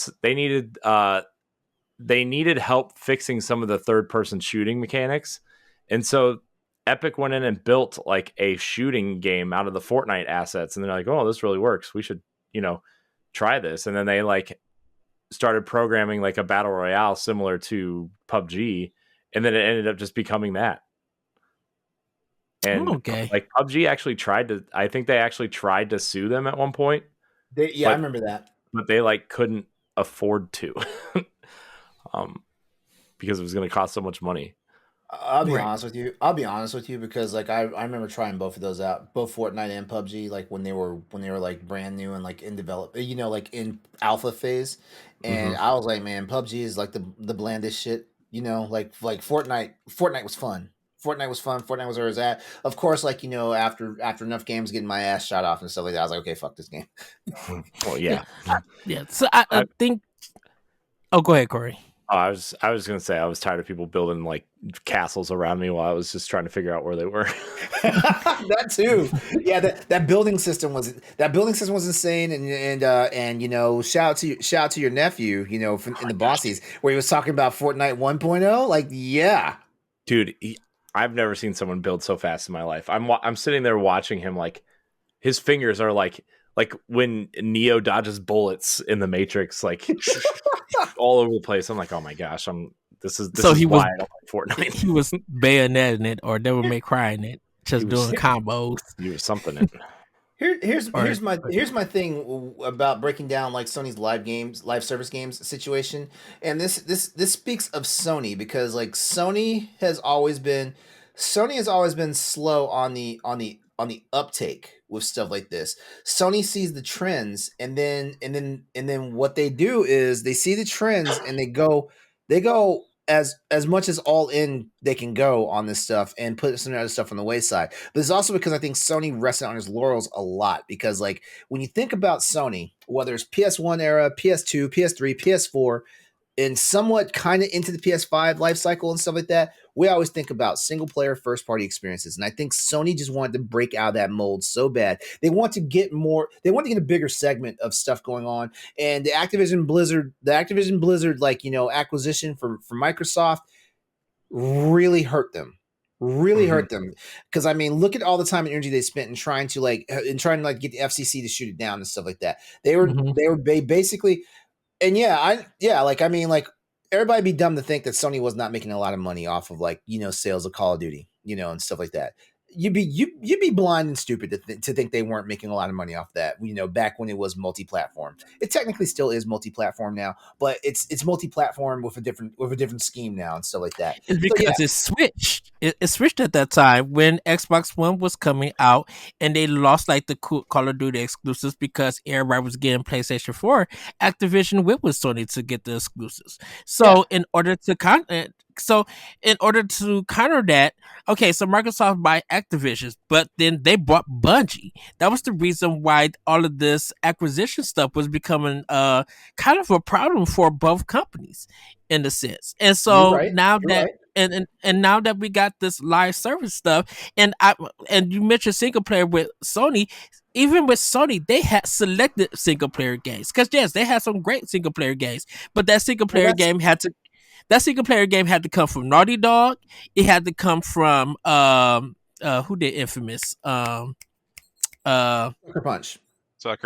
help fixing some of the third person shooting mechanics. And so Epic went in and built like a shooting game out of the Fortnite assets. And they're like, oh, this really works. We should, try this. And then they like started programming like a battle royale similar to PUBG. And then it ended up just becoming that. And like PUBG I think they actually tried to sue them at one point. I remember that. But they like couldn't afford to. Because it was going to cost so much money. I'll be honest with you because like I remember trying both of those out, both Fortnite and PUBG, like when they were like brand new and like in develop, like in alpha phase, and I was like, man, PUBG is like the blandest shit, like Fortnite was fun. Fortnite was fun. Fortnite was where it was at. Of course, like after enough games getting my ass shot off and stuff like that, I was like, okay, fuck this game. Well, yeah, yeah. So I think. Oh, go ahead, Corey. Oh, I was gonna say I was tired of people building like castles around me while I was just trying to figure out where they were. That too. Yeah, that building system was insane, and shout out to your nephew, in the Bossies where he was talking about Fortnite 1.0. Like, yeah, dude, I've never seen someone build so fast in my life. I'm sitting there watching him, like his fingers are like when Neo dodges bullets in the Matrix, like all over the place. I'm like, oh my gosh, this is why I don't like Fortnite. He was bayoneting it or Devil May Cry in it, just doing combos. He was something in. Here's my thing about breaking down like Sony's live service games situation, and this speaks of Sony because like Sony has always been slow on the uptake with stuff like this. Sony sees the trends, and then what they do is they see the trends and they go as much as all in they can go on this stuff and put some other stuff on the wayside. But it's also because I think Sony rested on his laurels a lot, because like when you think about Sony, whether it's PS1 era, PS2, PS3, PS4, and somewhat kind of into the PS5 life cycle and stuff like that, we always think about single player first party experiences. And I think Sony just wanted to break out of that mold so bad. They want to get a bigger segment of stuff going on. And the Activision Blizzard, like, acquisition for Microsoft really hurt them. Hurt them. Because I mean, look at all the time and energy they spent in trying to get the FCC to shoot it down and stuff like that. They were basically, and everybody be dumb to think that Sony was not making a lot of money off of sales of Call of Duty, and stuff like that. You'd be blind and stupid to think they weren't making a lot of money off that, back when it was multi-platform. It technically still is multi-platform now, but it's multi-platform with a different scheme now and stuff like that. It's because it switched. It switched at that time when Xbox One was coming out, and they lost like the Call of Duty exclusives because everybody was getting PlayStation 4. Activision went with Sony to get the exclusives. So in order to counter that, okay, so Microsoft bought Activision, but then they bought Bungie. That was the reason why all of this acquisition stuff was becoming kind of a problem for both companies in a sense. And so now that and now that we got this live service stuff, and you mentioned single player with Sony. Even with Sony, they had selected single player games because yes, they had some great single player games, but that single player game had to come from Naughty Dog. It had to come from who did Infamous? Sucker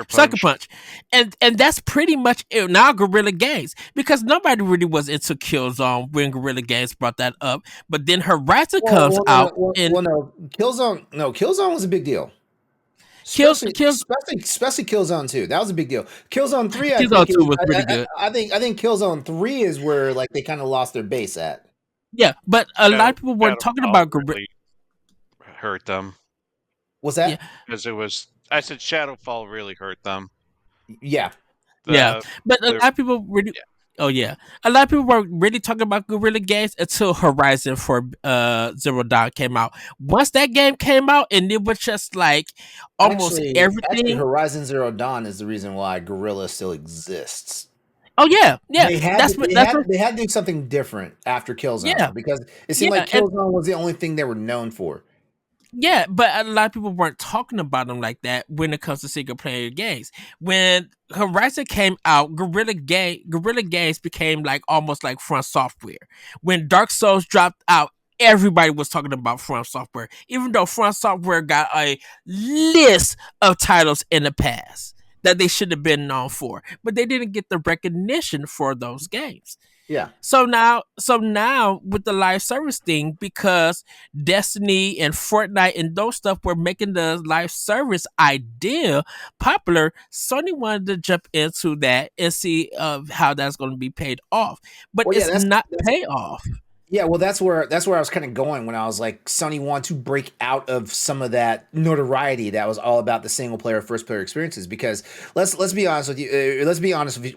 Punch. And that's pretty much it. Now Guerrilla Games, because nobody really was into Killzone when Guerrilla Games brought that up. But then Horizon comes out. Killzone was a big deal. Especially Killzone 2. That was a big deal. Killzone 3, Killzone 2 was pretty good. I think Killzone 3 is where they kind of lost their base at. Yeah, but a lot of people weren't talking about really hurt them. What's that? Because I said Shadowfall really hurt them. Yeah. But a lot of people really. Yeah. Oh yeah, a lot of people were really talking about Guerrilla Games until Horizon for Zero Dawn came out. Once that game came out, and it was just like almost everything. Actually, Horizon Zero Dawn is the reason why Guerrilla still exists. Oh yeah. They had to do something different after Killzone because it seemed like Killzone was the only thing they were known for. Yeah, but a lot of people weren't talking about them like that when it comes to single player games. When Horizon came out, Guerrilla Games became like almost like Front Software. When Dark Souls dropped out, everybody was talking about Front Software, even though Front Software got a list of titles in the past that they should have been known for, but they didn't get the recognition for those games. Yeah. So now with the live service thing, because Destiny and Fortnite and those stuff were making the live service idea popular, Sony wanted to jump into that and see how that's going to be paid off. But it's not pay off. Yeah, well, that's where I was kind of going when I was like, Sony wanted to break out of some of that notoriety that was all about the single player, first player experiences. Because let's be honest with you,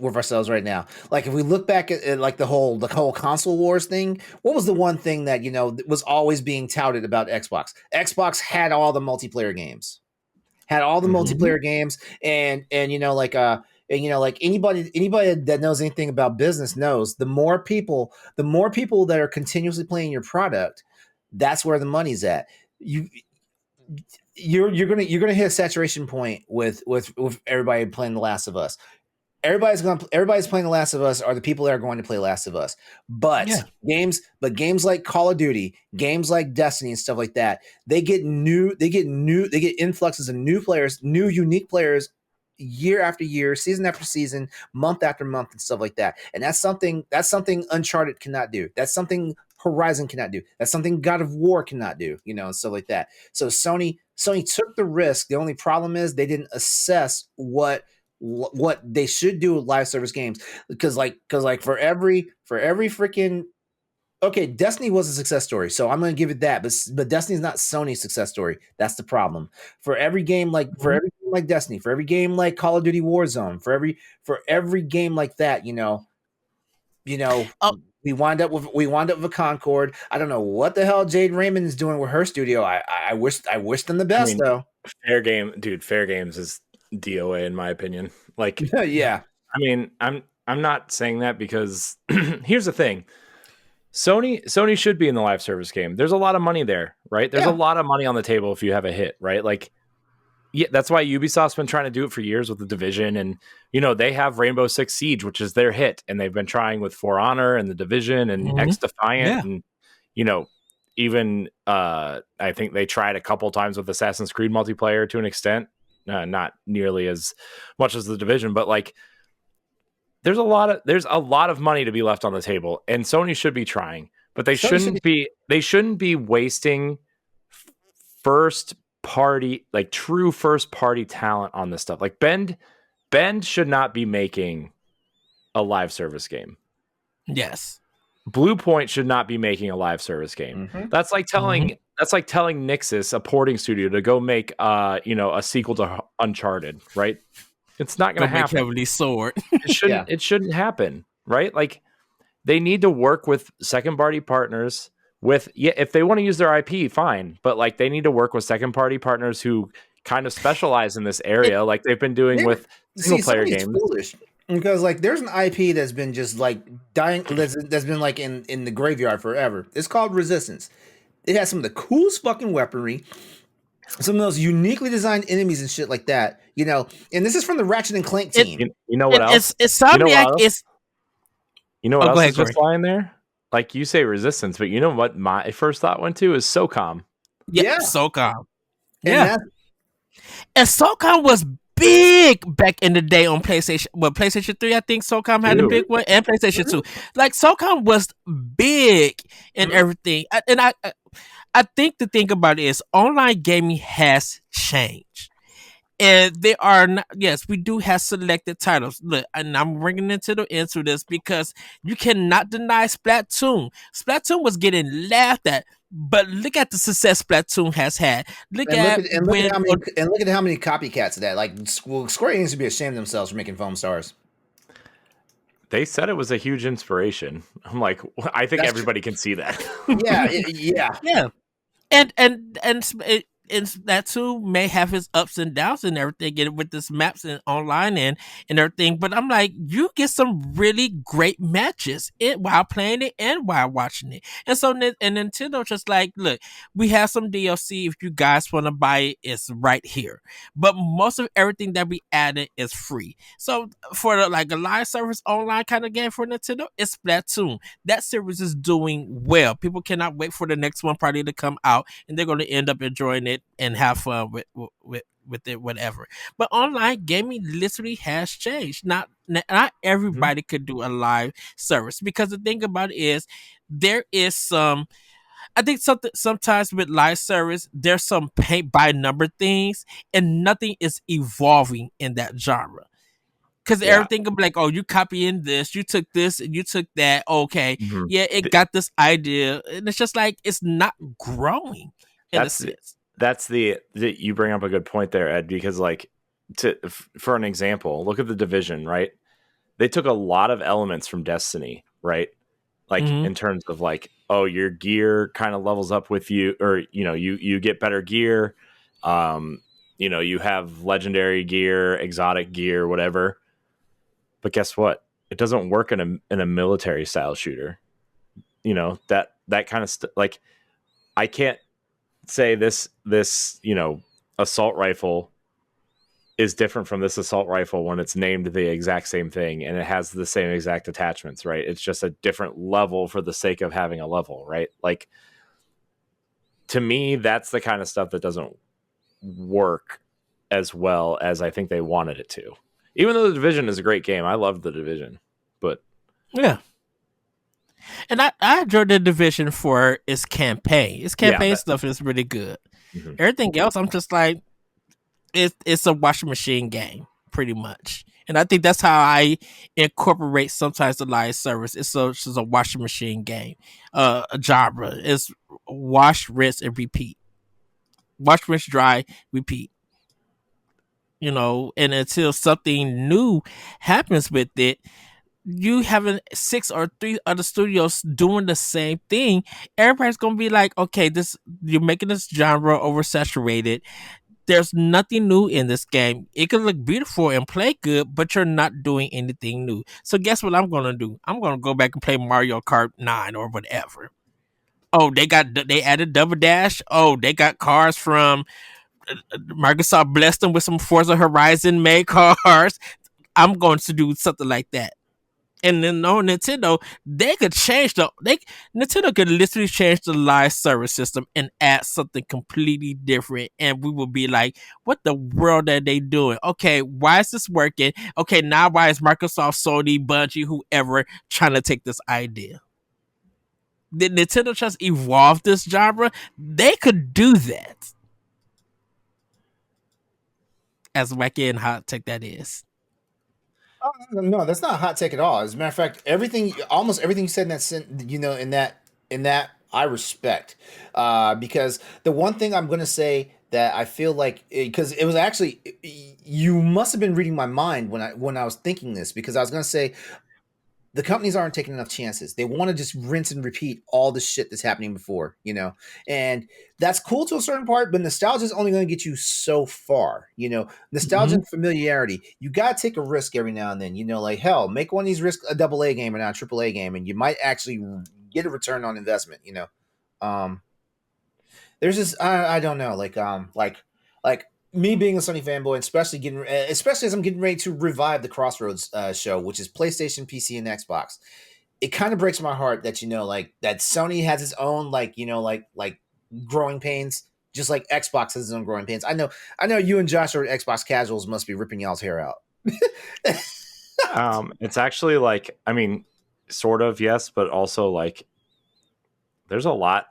with ourselves right now. Like, if we look back at like the whole console wars thing, what was the one thing that was always being touted about Xbox? Xbox had all the multiplayer games, multiplayer games, and anybody that knows anything about business knows the more people that are continuously playing your product, that's where the money's at. You're gonna hit a saturation point with everybody playing The Last of Us. Everybody's playing The Last of Us are the people that are going to play Last of Us. But games like Call of Duty, games like Destiny and stuff like that, they get influxes of new players, new unique players year after year, season after season, month after month, and stuff like that. And that's something Uncharted cannot do. That's something Horizon cannot do. That's something God of War cannot do, and stuff like that. So Sony took the risk. The only problem is they didn't assess what they should do with live service games. Because for every freaking okay, Destiny was a success story, so I'm going to give it that. But Destiny's not Sony's success story. That's the problem. For every game like Destiny, for every game like Call of Duty Warzone, for every game like that, we wind up with a Concord. I don't know what the hell Jade Raymond is doing with her studio. I wish them the best though. Fair Games is DOA in my opinion. Like yeah. I mean, I'm not saying that because here's the thing. Sony should be in the live service game. There's a lot of money there, right? There's a lot of money on the table if you have a hit, right? Like, yeah, that's why Ubisoft's been trying to do it for years with the Division, and they have Rainbow Six Siege, which is their hit, and they've been trying with For Honor and the Division and X Defiant, and even I think they tried a couple times with Assassin's Creed multiplayer to an extent, not nearly as much as the Division, but like there's a lot of money to be left on the table, and Sony should be trying, but they shouldn't be wasting first party, like true first party talent on this stuff. Like Bend should not be making a live service game. Yes. Blue Point should not be making a live service game. That's like telling Nixxes, a porting studio, to go make a sequel to Uncharted, right? It's not going to happen. Heavily Sword. It shouldn't happen, right? Like they need to work with second party partners if they want to use their IP, fine, but like they need to work with second party partners who kind of specialize in this area, like they've been doing with single player games. Foolish. Because like there's an IP that's been just like dying, that's been like in the graveyard forever. It's called Resistance. It has some of the coolest fucking weaponry, some of those uniquely designed enemies and shit like that. And this is from the Ratchet and Clank team. You know what else? It's Insomniac. You know what else is just lying there? Like you say Resistance, but you know what my first thought went to is SOCOM. Yeah. SOCOM. Yeah. And SOCOM was big back in the day on PlayStation. Well, PlayStation 3, I think SOCOM had a big one, and PlayStation 2. Like SOCOM was big and everything. And I think the thing about it is online gaming has changed. And they are not, yes, we do have selected titles. Look, and I'm bringing into the end to this because you cannot deny Splatoon. Splatoon was getting laughed at, but look at the success Splatoon has had. Look at how many copycats of that. Like, Square Enix should be ashamed of themselves for making Foam Stars. They said it was a huge inspiration. I'm like, I think everybody can see that. Yeah. And that too may have its ups and downs and everything, and with this maps and online and everything. But I'm like, you get some really great matches while playing it and while watching it. And so and Nintendo just like, look, we have some DLC. If you guys want to buy it, it's right here. But most of everything that we added is free. So for a live service online kind of game for Nintendo, it's Splatoon. That series is doing well. People cannot wait for the next one probably to come out, and they're going to end up enjoying it and have fun with it, whatever. But online gaming literally has changed. Not everybody could do a live service, because the thing about it is there is some, I think sometimes with live service, there's some paint by number things, and nothing is evolving in that genre. Because everything will be like, oh, you copying this, you took this, and you took that. Okay, it got this idea, and it's just like it's not growing in a sense. That's you bring up a good point there, Ed, because like for an example, look at the Division, right? They took a lot of elements from Destiny, right? Like in terms of like, oh, your gear kind of levels up with you, or you get better gear. You have legendary gear, exotic gear, whatever. But guess what? It doesn't work in a military style shooter. That kind of like I can't say this assault rifle is different from this assault rifle when it's named the exact same thing and it has the same exact attachments, right? It's just a different level for the sake of having a level, right? Like, to me, that's the kind of stuff that doesn't work as well as I think they wanted it to. Even though the Division is a great game, I love the Division, but yeah. And I enjoyed the Division for its campaign. Its campaign stuff is really good. Everything else, I'm just like, it's a washing machine game, pretty much. And I think that's how I incorporate sometimes the live service. It's just a washing machine game. A genre. It's wash, rinse, and repeat. Wash, rinse, dry, repeat. And until something new happens with it, you having 6 or 3 other studios doing the same thing, everybody's gonna be like, okay, you're making this genre oversaturated. There's nothing new in this game. It can look beautiful and play good, but you're not doing anything new. So guess what I'm gonna do? I'm gonna go back and play Mario Kart 9 or whatever. Oh, they added Double Dash. Oh, they got cars from Microsoft blessed them with some Forza Horizon made cars. I'm going to do something like that. And then on Nintendo, they could change Nintendo could literally change the live service system and add something completely different, and we would be like, "What the world are they doing? Okay, why is this working? Okay, now why is Microsoft, Sony, Bungie, whoever trying to take this idea? Did Nintendo just evolve this genre? They could do that." As wacky and hot tech that is. Oh, no, that's not a hot take at all. As a matter of fact, almost everything you said in that I respect, because the one thing I'm going to say that I feel like, because it was actually, you must have been reading my mind when I was thinking this, because I was going to say the companies aren't taking enough chances. They want to just rinse and repeat all the shit that's happening before, and that's cool to a certain part, but nostalgia is only going to get you so far, nostalgia and familiarity. You got to take a risk every now and then, like hell, make one of these risks a AA game and not a AAA game, and you might actually get a return on investment, there's just, I don't know, like me being a Sony fanboy, especially as I'm getting ready to revive the Crossroads show, which is PlayStation, PC, and Xbox. It kind of breaks my heart that that Sony has its own like growing pains, just like Xbox has its own growing pains. I know you and Josh are Xbox casuals, must be ripping y'all's hair out. It's actually like, I mean, sort of yes, but also like there's a lot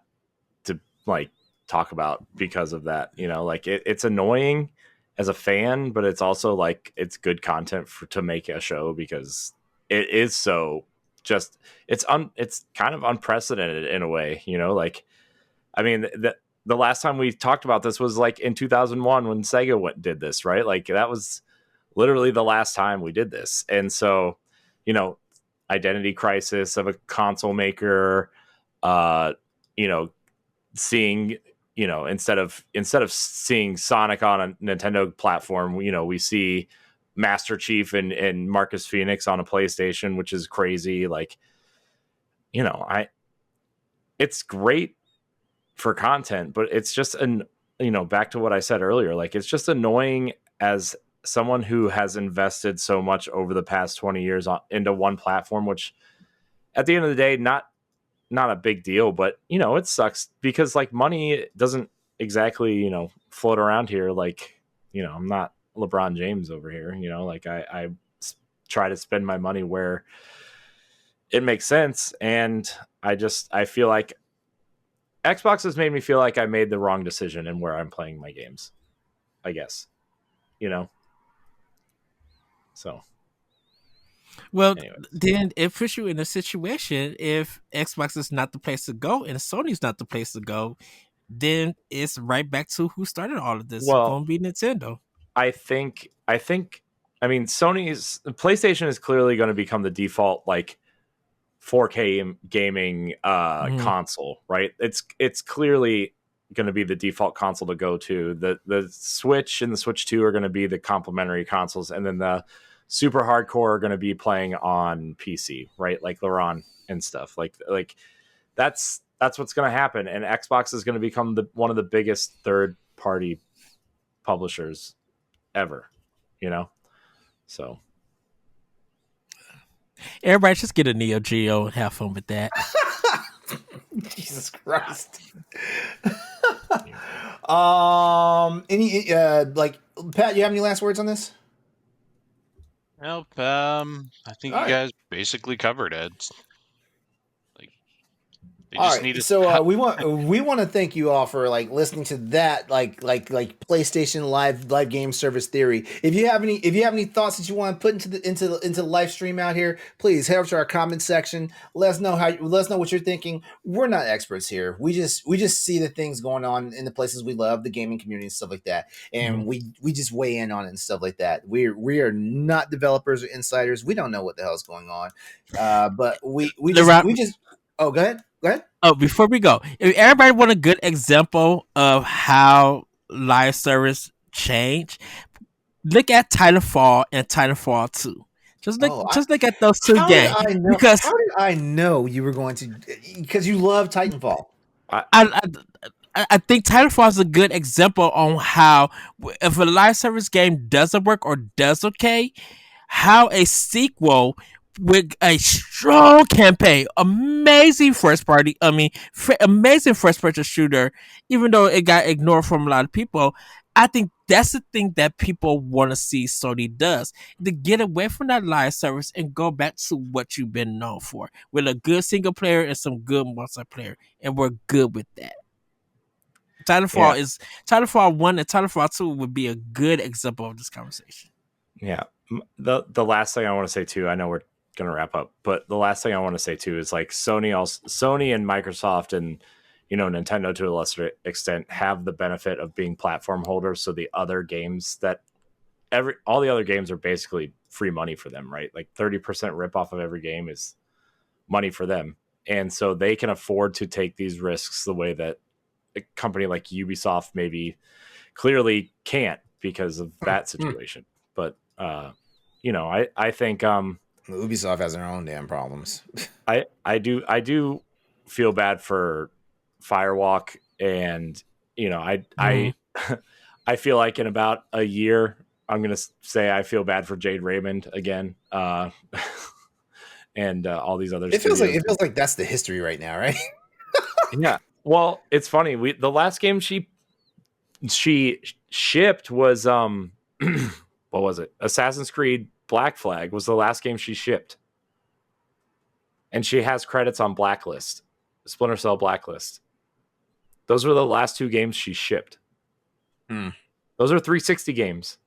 to like talk about because of that, like it's annoying as a fan, but it's also like it's good content to make a show because it is so just it's kind of unprecedented in a way, like I mean the last time we talked about this was like in 2001 when Sega did this, right? Like that was literally the last time we did this. And so identity crisis of a console maker, seeing instead of seeing Sonic on a Nintendo platform, we see Master Chief and Marcus Phoenix on a PlayStation, which is crazy. Like, it's great for content, but it's just back to what I said earlier, like it's just annoying as someone who has invested so much over the past 20 years into one platform, which at the end of the day, not a big deal, but it sucks because like money doesn't exactly float around here. Like I'm not LeBron James over here. Like I try to spend my money where it makes sense, and I feel like Xbox has made me feel like I made the wrong decision in where I'm playing my games, I guess. So well, anyways. then it puts you in a situation if Xbox is not the place to go and Sony's not the place to go, then it's right back to who started all of this. Well, going to be Nintendo. I think I mean Sony's PlayStation is clearly going to become the default like 4K gaming console, right? It's clearly going to be the default console to go to. The Switch and the Switch 2 are going to be the complementary consoles, and then the super hardcore are going to be playing on PC, right? Like LeRon and stuff. Like that's what's going to happen, and Xbox is going to become one of the biggest third-party publishers ever, So everybody just get a Neo Geo and have fun with that. Jesus Christ. Any like Pat, you have any last words on this? Nope. I think you guys basically covered it. They all just right, needed. so we want to thank you all for like listening to that like PlayStation live game service theory. If you have any thoughts that you want to put into the live stream out here, please head over to our comment section. Let us know what you're thinking. We're not experts here. We just see the things going on in the places we love, the gaming community and stuff like that, and we just weigh in on it and stuff like that. We are not developers or insiders. We don't know what the hell is going on, but we just. Oh, go ahead. Oh, before we go, if everybody want a good example of how live service change. Look at Titanfall and Titanfall 2. Just look at those two How did games I know? because How did I know you were going to? Because you love Titanfall. I I think Titanfall is a good example on how if a live service game doesn't work or does okay, how a sequel with a strong campaign, amazing first party, amazing first person shooter, even though it got ignored from a lot of people, I think that's the thing that people want to see Sony does to get away from that live service and go back to what you've been known for with a good single player and some good multiplayer, and we're good with that. Titanfall 1 and Titanfall 2 would be a good example of this conversation. Yeah. The last thing I want to say too, I know we're going to wrap up, but the last thing I want to say too is like Sony and Microsoft and Nintendo to a lesser extent have the benefit of being platform holders, so the other games that all the other games are basically free money for them, right? Like 30% rip off of every game is money for them. And so they can afford to take these risks the way that a company like Ubisoft maybe clearly can't because of that situation. But I think Ubisoft has their own damn problems. I do feel bad for Firewalk, and I I feel like in about a year I'm gonna say I feel bad for Jade Raymond again, and all these other. It feels like that's the history right now, right? Yeah. Well, it's funny. The last game she shipped was what was it? Assassin's Creed Black Flag was the last game she shipped. And she has credits on Blacklist, Splinter Cell Blacklist. Those were the last two games she shipped. Those are 360 games.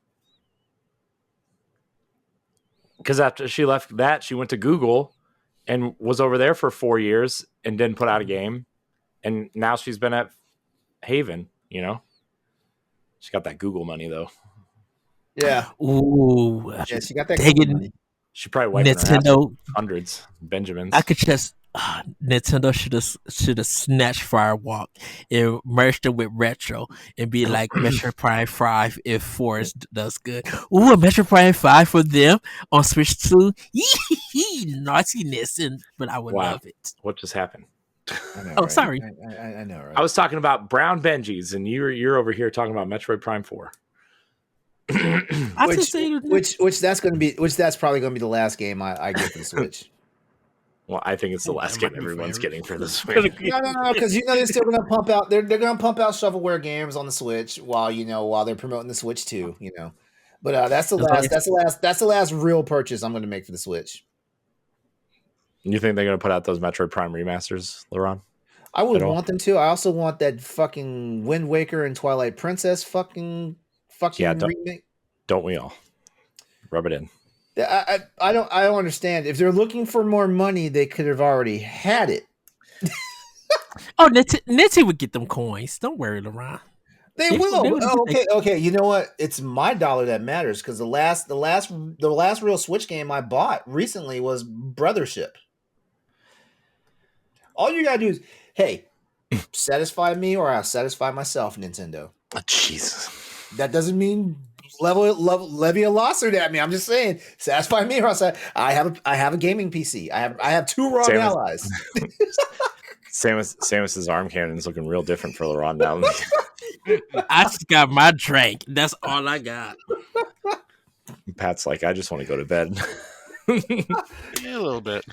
Because after she left that, she went to Google and was over there for 4 years and didn't put out a game. And now she's been at Haven, She got that Google money, though. Yeah. Ooh. Yeah, she got that Google money. She probably wiped Nintendo her ass hundreds Benjamins. I could just Nintendo should have snatched Firewalk and merged it with Retro and be like Metroid Prime 5 if 4 does good. Ooh, a Metroid Prime 5 for them on Switch 2. Naughtiness, but I would love it. What just happened? I know, right? Sorry. I know, right? I was talking about Brown Benjis, and you're over here talking about Metroid Prime 4. Which that's probably going to be the last game I get for the Switch. Well, I think it's the last game everyone's getting for the Switch. No, because they're still going to pump out. They're going to pump out shovelware games on the Switch while they're promoting the Switch too. But that's the last real purchase I'm going to make for the Switch. You think they're going to put out those Metroid Prime remasters, LeRon? I would want them to. I also want that fucking Wind Waker and Twilight Princess fucking remake. Don't we all? Rub it in. I don't understand. If they're looking for more money, they could have already had it. Oh, Nitty would get them coins. Don't worry, LeRon. They will. Okay. You know what? It's my dollar that matters because the last real Switch game I bought recently was Brothership. All you gotta do is, hey, satisfy me or I'll satisfy myself, Nintendo. Oh, Jesus. That doesn't mean levy a lawsuit at me. I'm just saying, satisfy me or I'll say I have a gaming PC. I have two ROG allies. Samus's arm cannon's looking real different for LeRon now. I just got my drink. That's all I got. Pat's like, I just want to go to bed. Yeah, a little bit.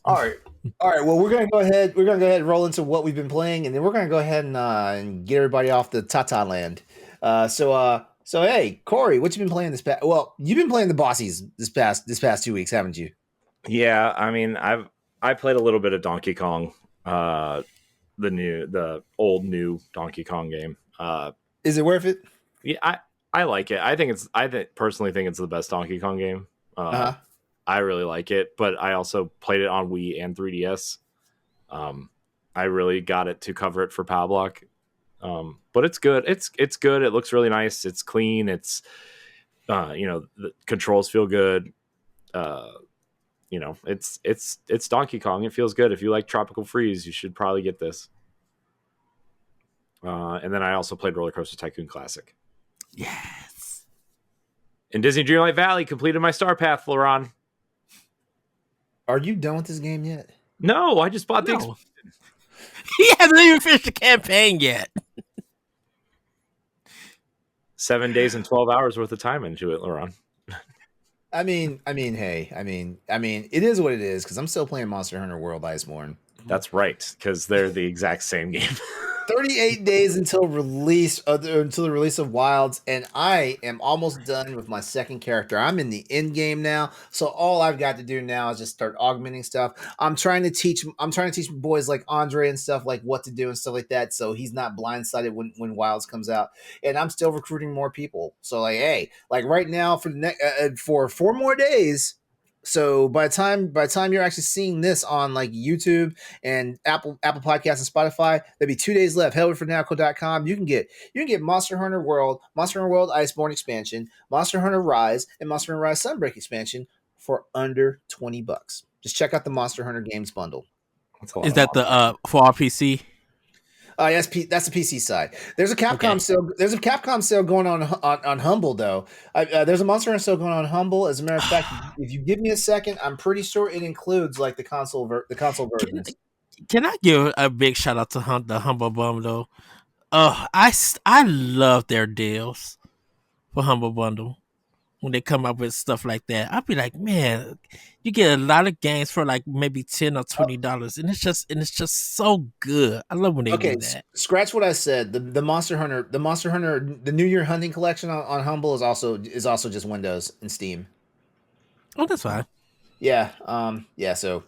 All right. Well, we're gonna go ahead. We're gonna go ahead and roll into what we've been playing, and then we're gonna go ahead and get everybody off the Tata land. So hey, Corey, what you been playing this past? Well, you've been playing the Bossies this past 2 weeks, haven't you? Yeah, I mean, I played a little bit of Donkey Kong, the old new Donkey Kong game. Is it worth it? Yeah, I like it. I personally think it's the best Donkey Kong game. I really like it, but I also played it on Wii and 3DS. I really got it to cover it for PAL Block. But it's good. It's good. It looks really nice. It's clean. It's the controls feel good. It's Donkey Kong. It feels good. If you like Tropical Freeze, you should probably get this. And then I also played Roller Coaster Tycoon Classic. Yes. In Disney Dreamlight Valley, completed my Star Path, LeRon. Are you done with this game yet? No, I just bought the. No. He hasn't even finished the campaign yet. 7 days and 12 hours worth of time into it, LeRon. Hey, it is what it is because I'm still playing Monster Hunter World Iceborne. That's right, because they're the exact same game. 38 days until until the release of Wilds, and I am almost done with my second character. I'm in the end game now, so all I've got to do now is just start augmenting stuff. I'm trying to teach boys like Andre and stuff like what to do and stuff like that, so he's not blindsided when Wilds comes out. And I'm still recruiting more people. So like, hey, like right now for the next for 4 more days. So by the time you're actually seeing this on like YouTube and Apple Podcasts and Spotify, there'll be 2 days left. Head over for nowco.com. You can get Monster Hunter World Iceborne expansion, Monster Hunter Rise, and Monster Hunter Rise Sunbreak expansion for under $20. Just check out the Monster Hunter Games bundle. Is that the for RPC? That's the PC side. There's a Capcom Okay. sale. There's a Capcom sale going on Humble though. There's a Monster Hunter sale going on Humble. As a matter of fact, if you give me a second, I'm pretty sure it includes like the console versions. Can I give a big shout out to the Humble Bundle? I love their deals for Humble Bundle when they come up with stuff like that. I'd be like, man, you get a lot of games for like maybe $10 or $20, and it's just so good. I love when they do that. Scratch what I said. The Monster Hunter, the New Year Hunting Collection on Humble is also just Windows and Steam. Oh, that's fine. Yeah. So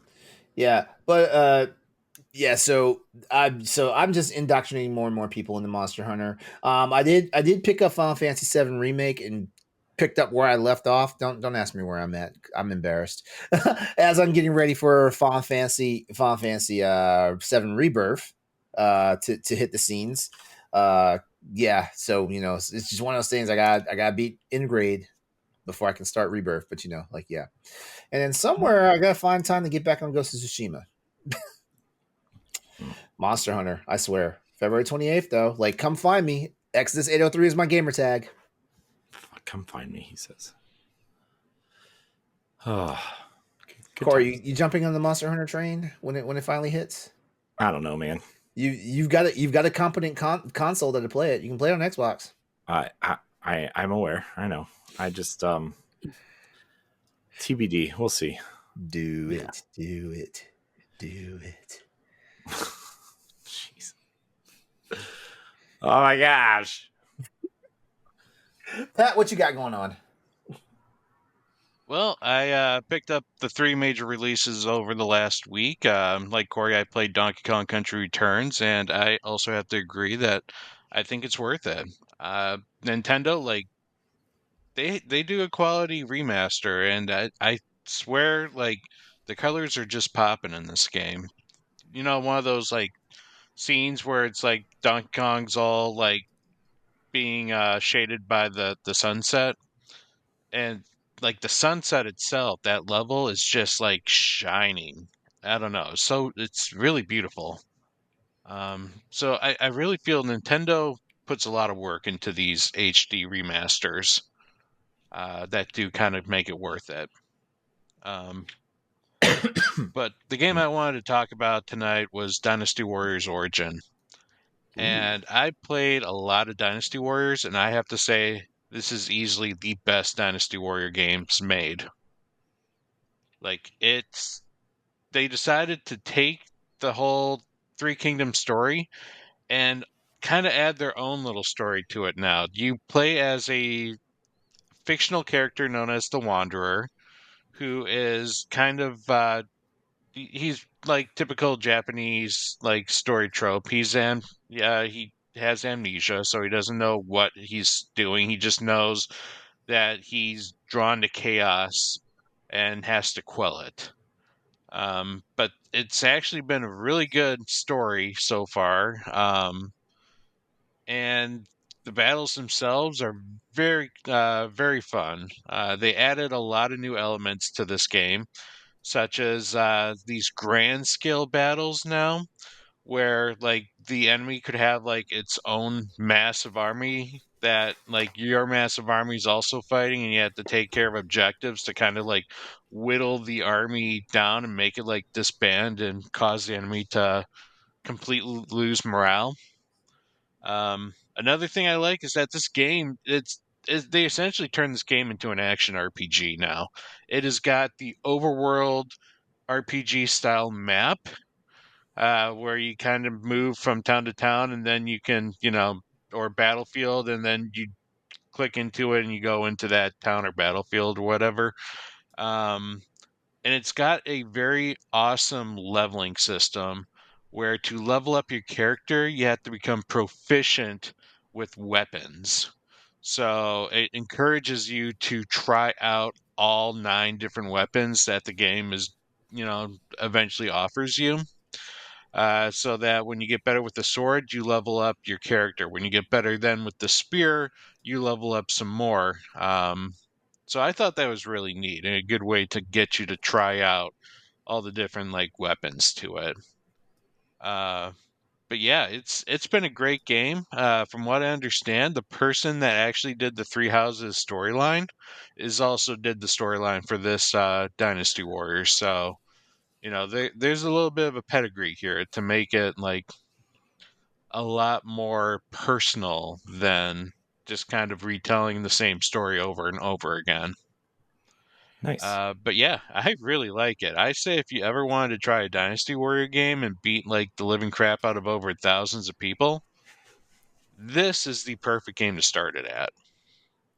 I'm just indoctrinating more and more people into Monster Hunter. I did pick up Final Fantasy VII Remake and picked up where I left off. Don't ask me where I'm at. I'm embarrassed. As I'm getting ready for Final Fantasy VII Rebirth to hit the scenes. Yeah, so it's just one of those things I got beat in grade before I can start Rebirth, but yeah. And then somewhere I gotta find time to get back on Ghost of Tsushima. Monster Hunter, I swear. February 28th, though. Like, come find me. Exodus 803 is my gamer tag. Come find me, he says. Oh, Corey, you jumping on the Monster Hunter train when it finally hits? I don't know, man. You've got a competent console to play it. You can play it on Xbox. I'm aware. I know. I just TBD. We'll see. Do it. Jeez. Oh my gosh. Pat, what you got going on? Well, I picked up the 3 major releases over the last week. Like Corey, I played Donkey Kong Country Returns, and I also have to agree that I think it's worth it. Nintendo, like, they do a quality remaster, and I swear, like, the colors are just popping in this game. One of those, like, scenes where it's like Donkey Kong's all, like, being shaded by the sunset, and like the sunset itself, that level is just like shining. I don't know, so it's really beautiful. So I really feel Nintendo puts a lot of work into these HD remasters that do kind of make it worth it. But the game I wanted to talk about tonight was Dynasty Warriors Origin. And I played a lot of Dynasty Warriors, and I have to say, this is easily the best Dynasty Warrior games made. Like, they decided to take the whole Three Kingdom story and kind of add their own little story to it now. You play as a fictional character known as the Wanderer, who is kind of he's like typical Japanese like story trope. He has amnesia, so he doesn't know what he's doing. He just knows that he's drawn to chaos and has to quell it. But it's actually been a really good story so far. And the battles themselves are very, very fun. They added a lot of new elements to this game, such as these grand scale battles now, where like the enemy could have like its own massive army that like your massive army is also fighting, and you have to take care of objectives to kind of like whittle the army down and make it like disband and cause the enemy to completely lose morale. Another thing I like is that this game, they essentially turned this game into an action RPG now. It has got the overworld RPG style map, where you kind of move from town to town, and then you can, or battlefield, and then you click into it and you go into that town or battlefield or whatever. Um, and it's got a very awesome leveling system where to level up your character, you have to become proficient with weapons. So it encourages you to try out all 9 different weapons that the game is, eventually offers you. So that when you get better with the sword, you level up your character. When you get better then with the spear, you level up some more. So I thought that was really neat and a good way to get you to try out all the different like weapons to it. Uh, but yeah, it's been a great game. From what I understand, the person that actually did the Three Houses storyline is also did the storyline for this Dynasty Warriors. So there's a little bit of a pedigree here to make it like a lot more personal than just kind of retelling the same story over and over again. Nice. But yeah, I really like it. I say if you ever wanted to try a Dynasty Warrior game and beat like the living crap out of over thousands of people, this is the perfect game to start it at.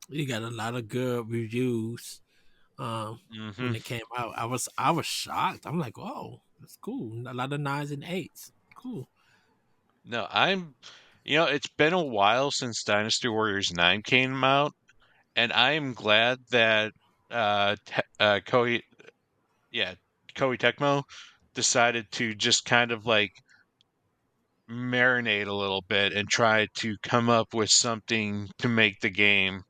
You got a lot of good reviews. Hmm. When it came out, I was shocked. I'm like, oh, that's cool. A lot of 9s and 8s. Cool. No, it's been a while since Dynasty Warriors 9 came out, and I am glad that Koei, yeah, Koei Tecmo decided to just kind of like marinate a little bit and try to come up with something to make the game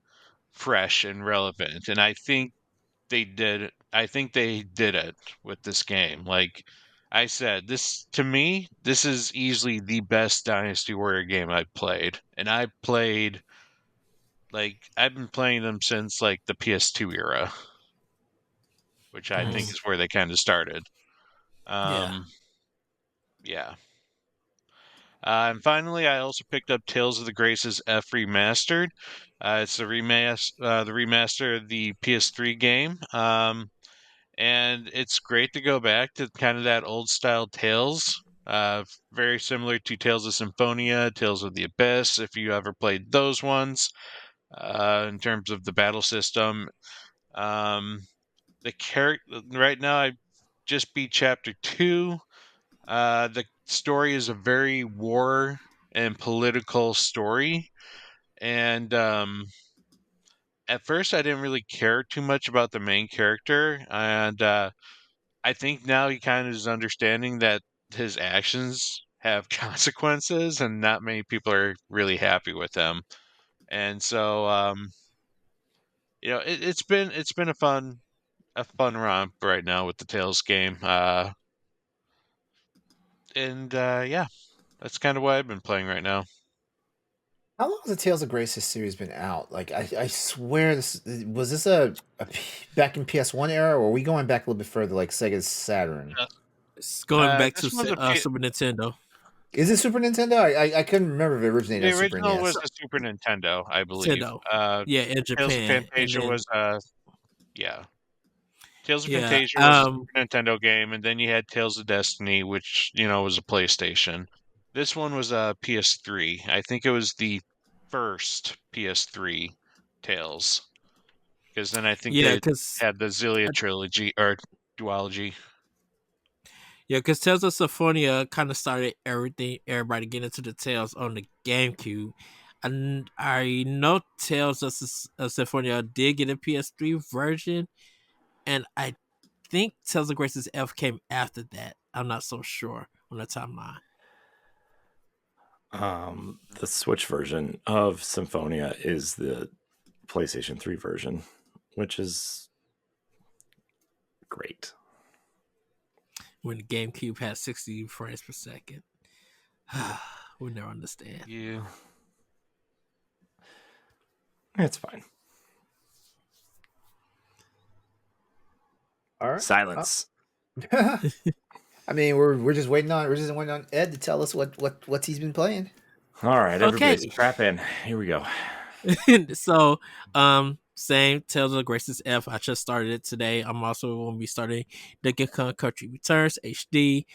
fresh and relevant. And I think they did it with this game. Like I said, this to me, this is easily the best Dynasty Warrior game I've played. And I've been playing them since like the PS2 era, which I think Nice. is where they kind of started. Yeah. Um, yeah. And finally, I also picked up Tales of the Graces F Remastered. It's the remaster of the PS3 game. And it's great to go back to kind of that old style Tales. Very similar to Tales of Symphonia, Tales of the Abyss, if you ever played those ones, in terms of the battle system. Um, the character right now, I just beat chapter 2. The story is a very war and political story, and at first I didn't really care too much about the main character, and I think now he kind of is understanding that his actions have consequences, and not many people are really happy with him. And so, it's been a fun romp right now with the Tales game. And yeah, that's kind of what I've been playing right now. How long has the Tales of Graces series been out? Like, I swear this was this back in PS1 era, or are we going back a little bit further, like Sega Saturn? It's going back This to one's Super Nintendo. Is it Super Nintendo? I couldn't remember if it originated the on Super original was NES. the Super Nintendo, I believe. Nintendo. Yeah, in Tales of Japan, and Fantasia then was yeah. Tales of yeah, Fantasia was a Super Nintendo game, and then you had Tales of Destiny, which was a PlayStation. This one was a PS3. I think it was the first PS3 Tales, because then I think yeah, they because had the Xillia trilogy or duology. because Tales of Symphonia kind of started everybody getting into the Tales on the GameCube. And I know Tales of Symphonia did get a PS3 version, and I think Tales of Graces F came after that. I'm not so sure on the timeline. The Switch version of Symphonia is the PlayStation 3 version, which is great. When the GameCube had 60 frames per second. We'll never understand. Yeah. It's fine. All right. Silence. I mean, we're just waiting on Ed to tell us what he's been playing. All right, everybody, Okay. strap in. Here we go. So, same Tales of the Graces F. I just started it today. I'm also going to be starting Donkey Kong Country Returns HD,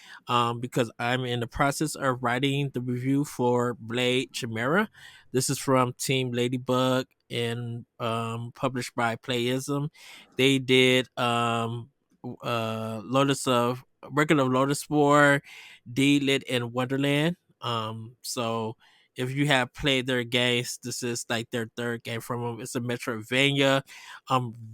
because I'm in the process of writing the review for Blade Chimera. This is from Team Ladybug and published by Playism. They did Record of Lotus War, D-Lit, and Wonderland. So if you have played their games, this is like their third game from them. It's a Metroidvania.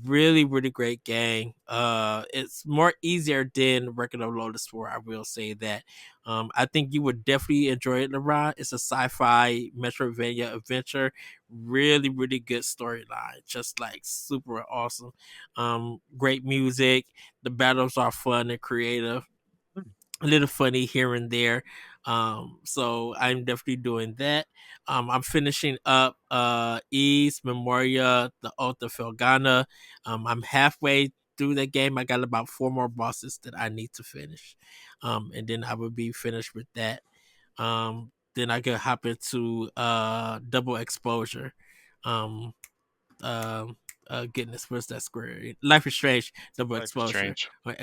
Really, really great game. It's more easier than Record of Lotus 4, I will say that. I think you would definitely enjoy it, LeRon. It's a sci-fi Metroidvania adventure. Really, really good storyline. Just like super awesome. Great music. The battles are fun and creative. A little funny here and there. So I'm definitely doing that. I'm finishing up Ease Memoria, the Oath of Felgana. I'm halfway through that game. I got about 4 more bosses that I need to finish. And then I will be finished with that. Then I could hop into Double Exposure. Goodness, what's that square? Life is Strange, Double Life is Exposure. Strange. On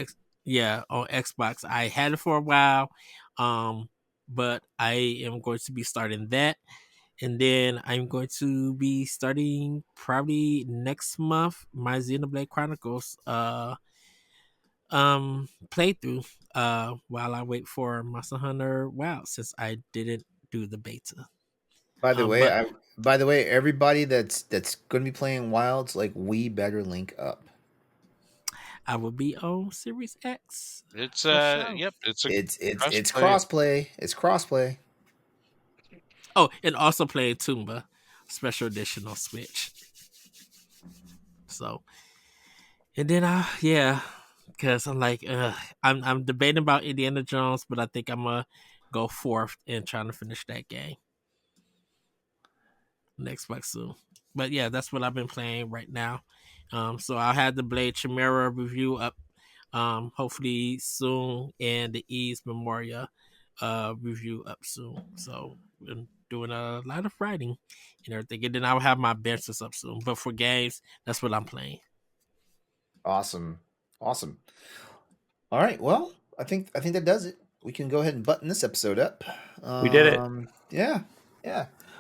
Xbox. I had it for a while, but I am going to be starting that, and then I'm going to be starting probably next month my Xenoblade Chronicles playthrough while I wait for Monster Hunter WoW, since I didn't do the beta. By the way, But everybody that's going to be playing Wilds, like, we better link up. I will be on Series X. It's for sure. yep, it's a It's crossplay. crossplay. It's crossplay. Oh, and also playing Tumba Special Edition on Switch. So, and then because I'm like, I'm debating about Indiana Jones, but I think I'm gonna go fourth in trying to finish that game next week soon. But yeah, that's what I've been playing right now. So I'll have the Blade Chimera review up, hopefully soon, and the Ease Memoria review up soon. So I'm doing a lot of writing and everything, and then I'll have my benches up soon. But for games, that's what I'm playing. Awesome. All right. Well, I think that does it. We can go ahead and button this episode up. We did it. Yeah.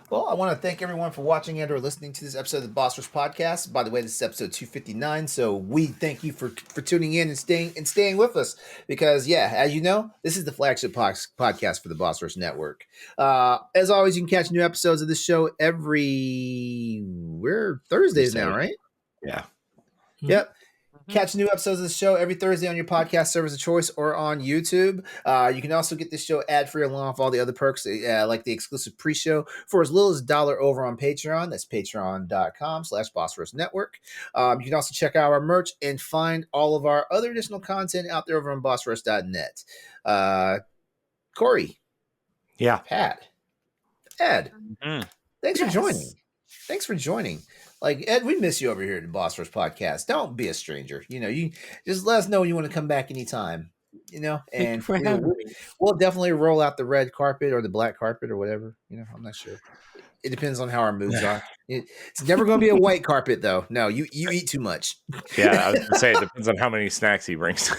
Well, I want to thank everyone for watching and or listening to this episode of the Boss Rush Podcast. By the way, this is episode 259, so we thank you for tuning in and staying with us, because, as you know, this is the flagship podcast for the Boss Rush Network. As always, you can catch new episodes of this show we're Thursdays now, right? Yeah. Yep. Catch new episodes of the show every Thursday on your podcast service of choice or on YouTube. You can also get this show ad-free along with all the other perks, like the exclusive pre-show for as little as $1 over on Patreon. That's patreon.com/BossRushNetwork. You can also check out our merch and find all of our other additional content out there over on BossRush.net. Corey. Yeah. Pat. Ed. Mhm. Thanks for joining. Like, Ed, we miss you over here at the Boss Rush Podcast. Don't be a stranger. You just let us know when you want to come back anytime. And for having me. We'll definitely roll out the red carpet or the black carpet or whatever. I'm not sure. It depends on how our moods are. It's never going to be a white carpet, though. No, you eat too much. Yeah, I was going to say, it depends on how many snacks he brings.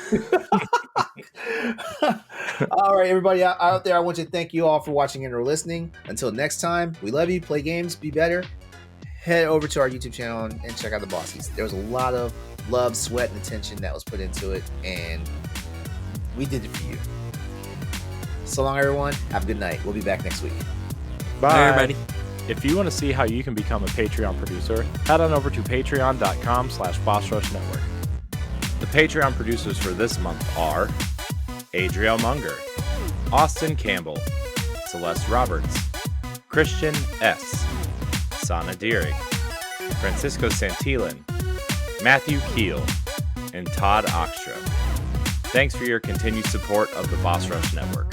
All right, everybody out there, I want to thank you all for watching and or listening. Until next time, we love you. Play games, be better. Head over to our YouTube channel and check out the Bossies. There was a lot of love, sweat, and attention that was put into it, and we did it for you. So long, everyone. Have a good night. We'll be back next week. Bye, everybody. If you want to see how you can become a Patreon producer, head on over to patreon.com/BossRushNetwork. The Patreon producers for this month are Adriel Munger, Austin Campbell, Celeste Roberts, Christian S., Sana Deering, Francisco Santillan, Matthew Keel, and Todd Ockstrom. Thanks for your continued support of the Boss Rush Network.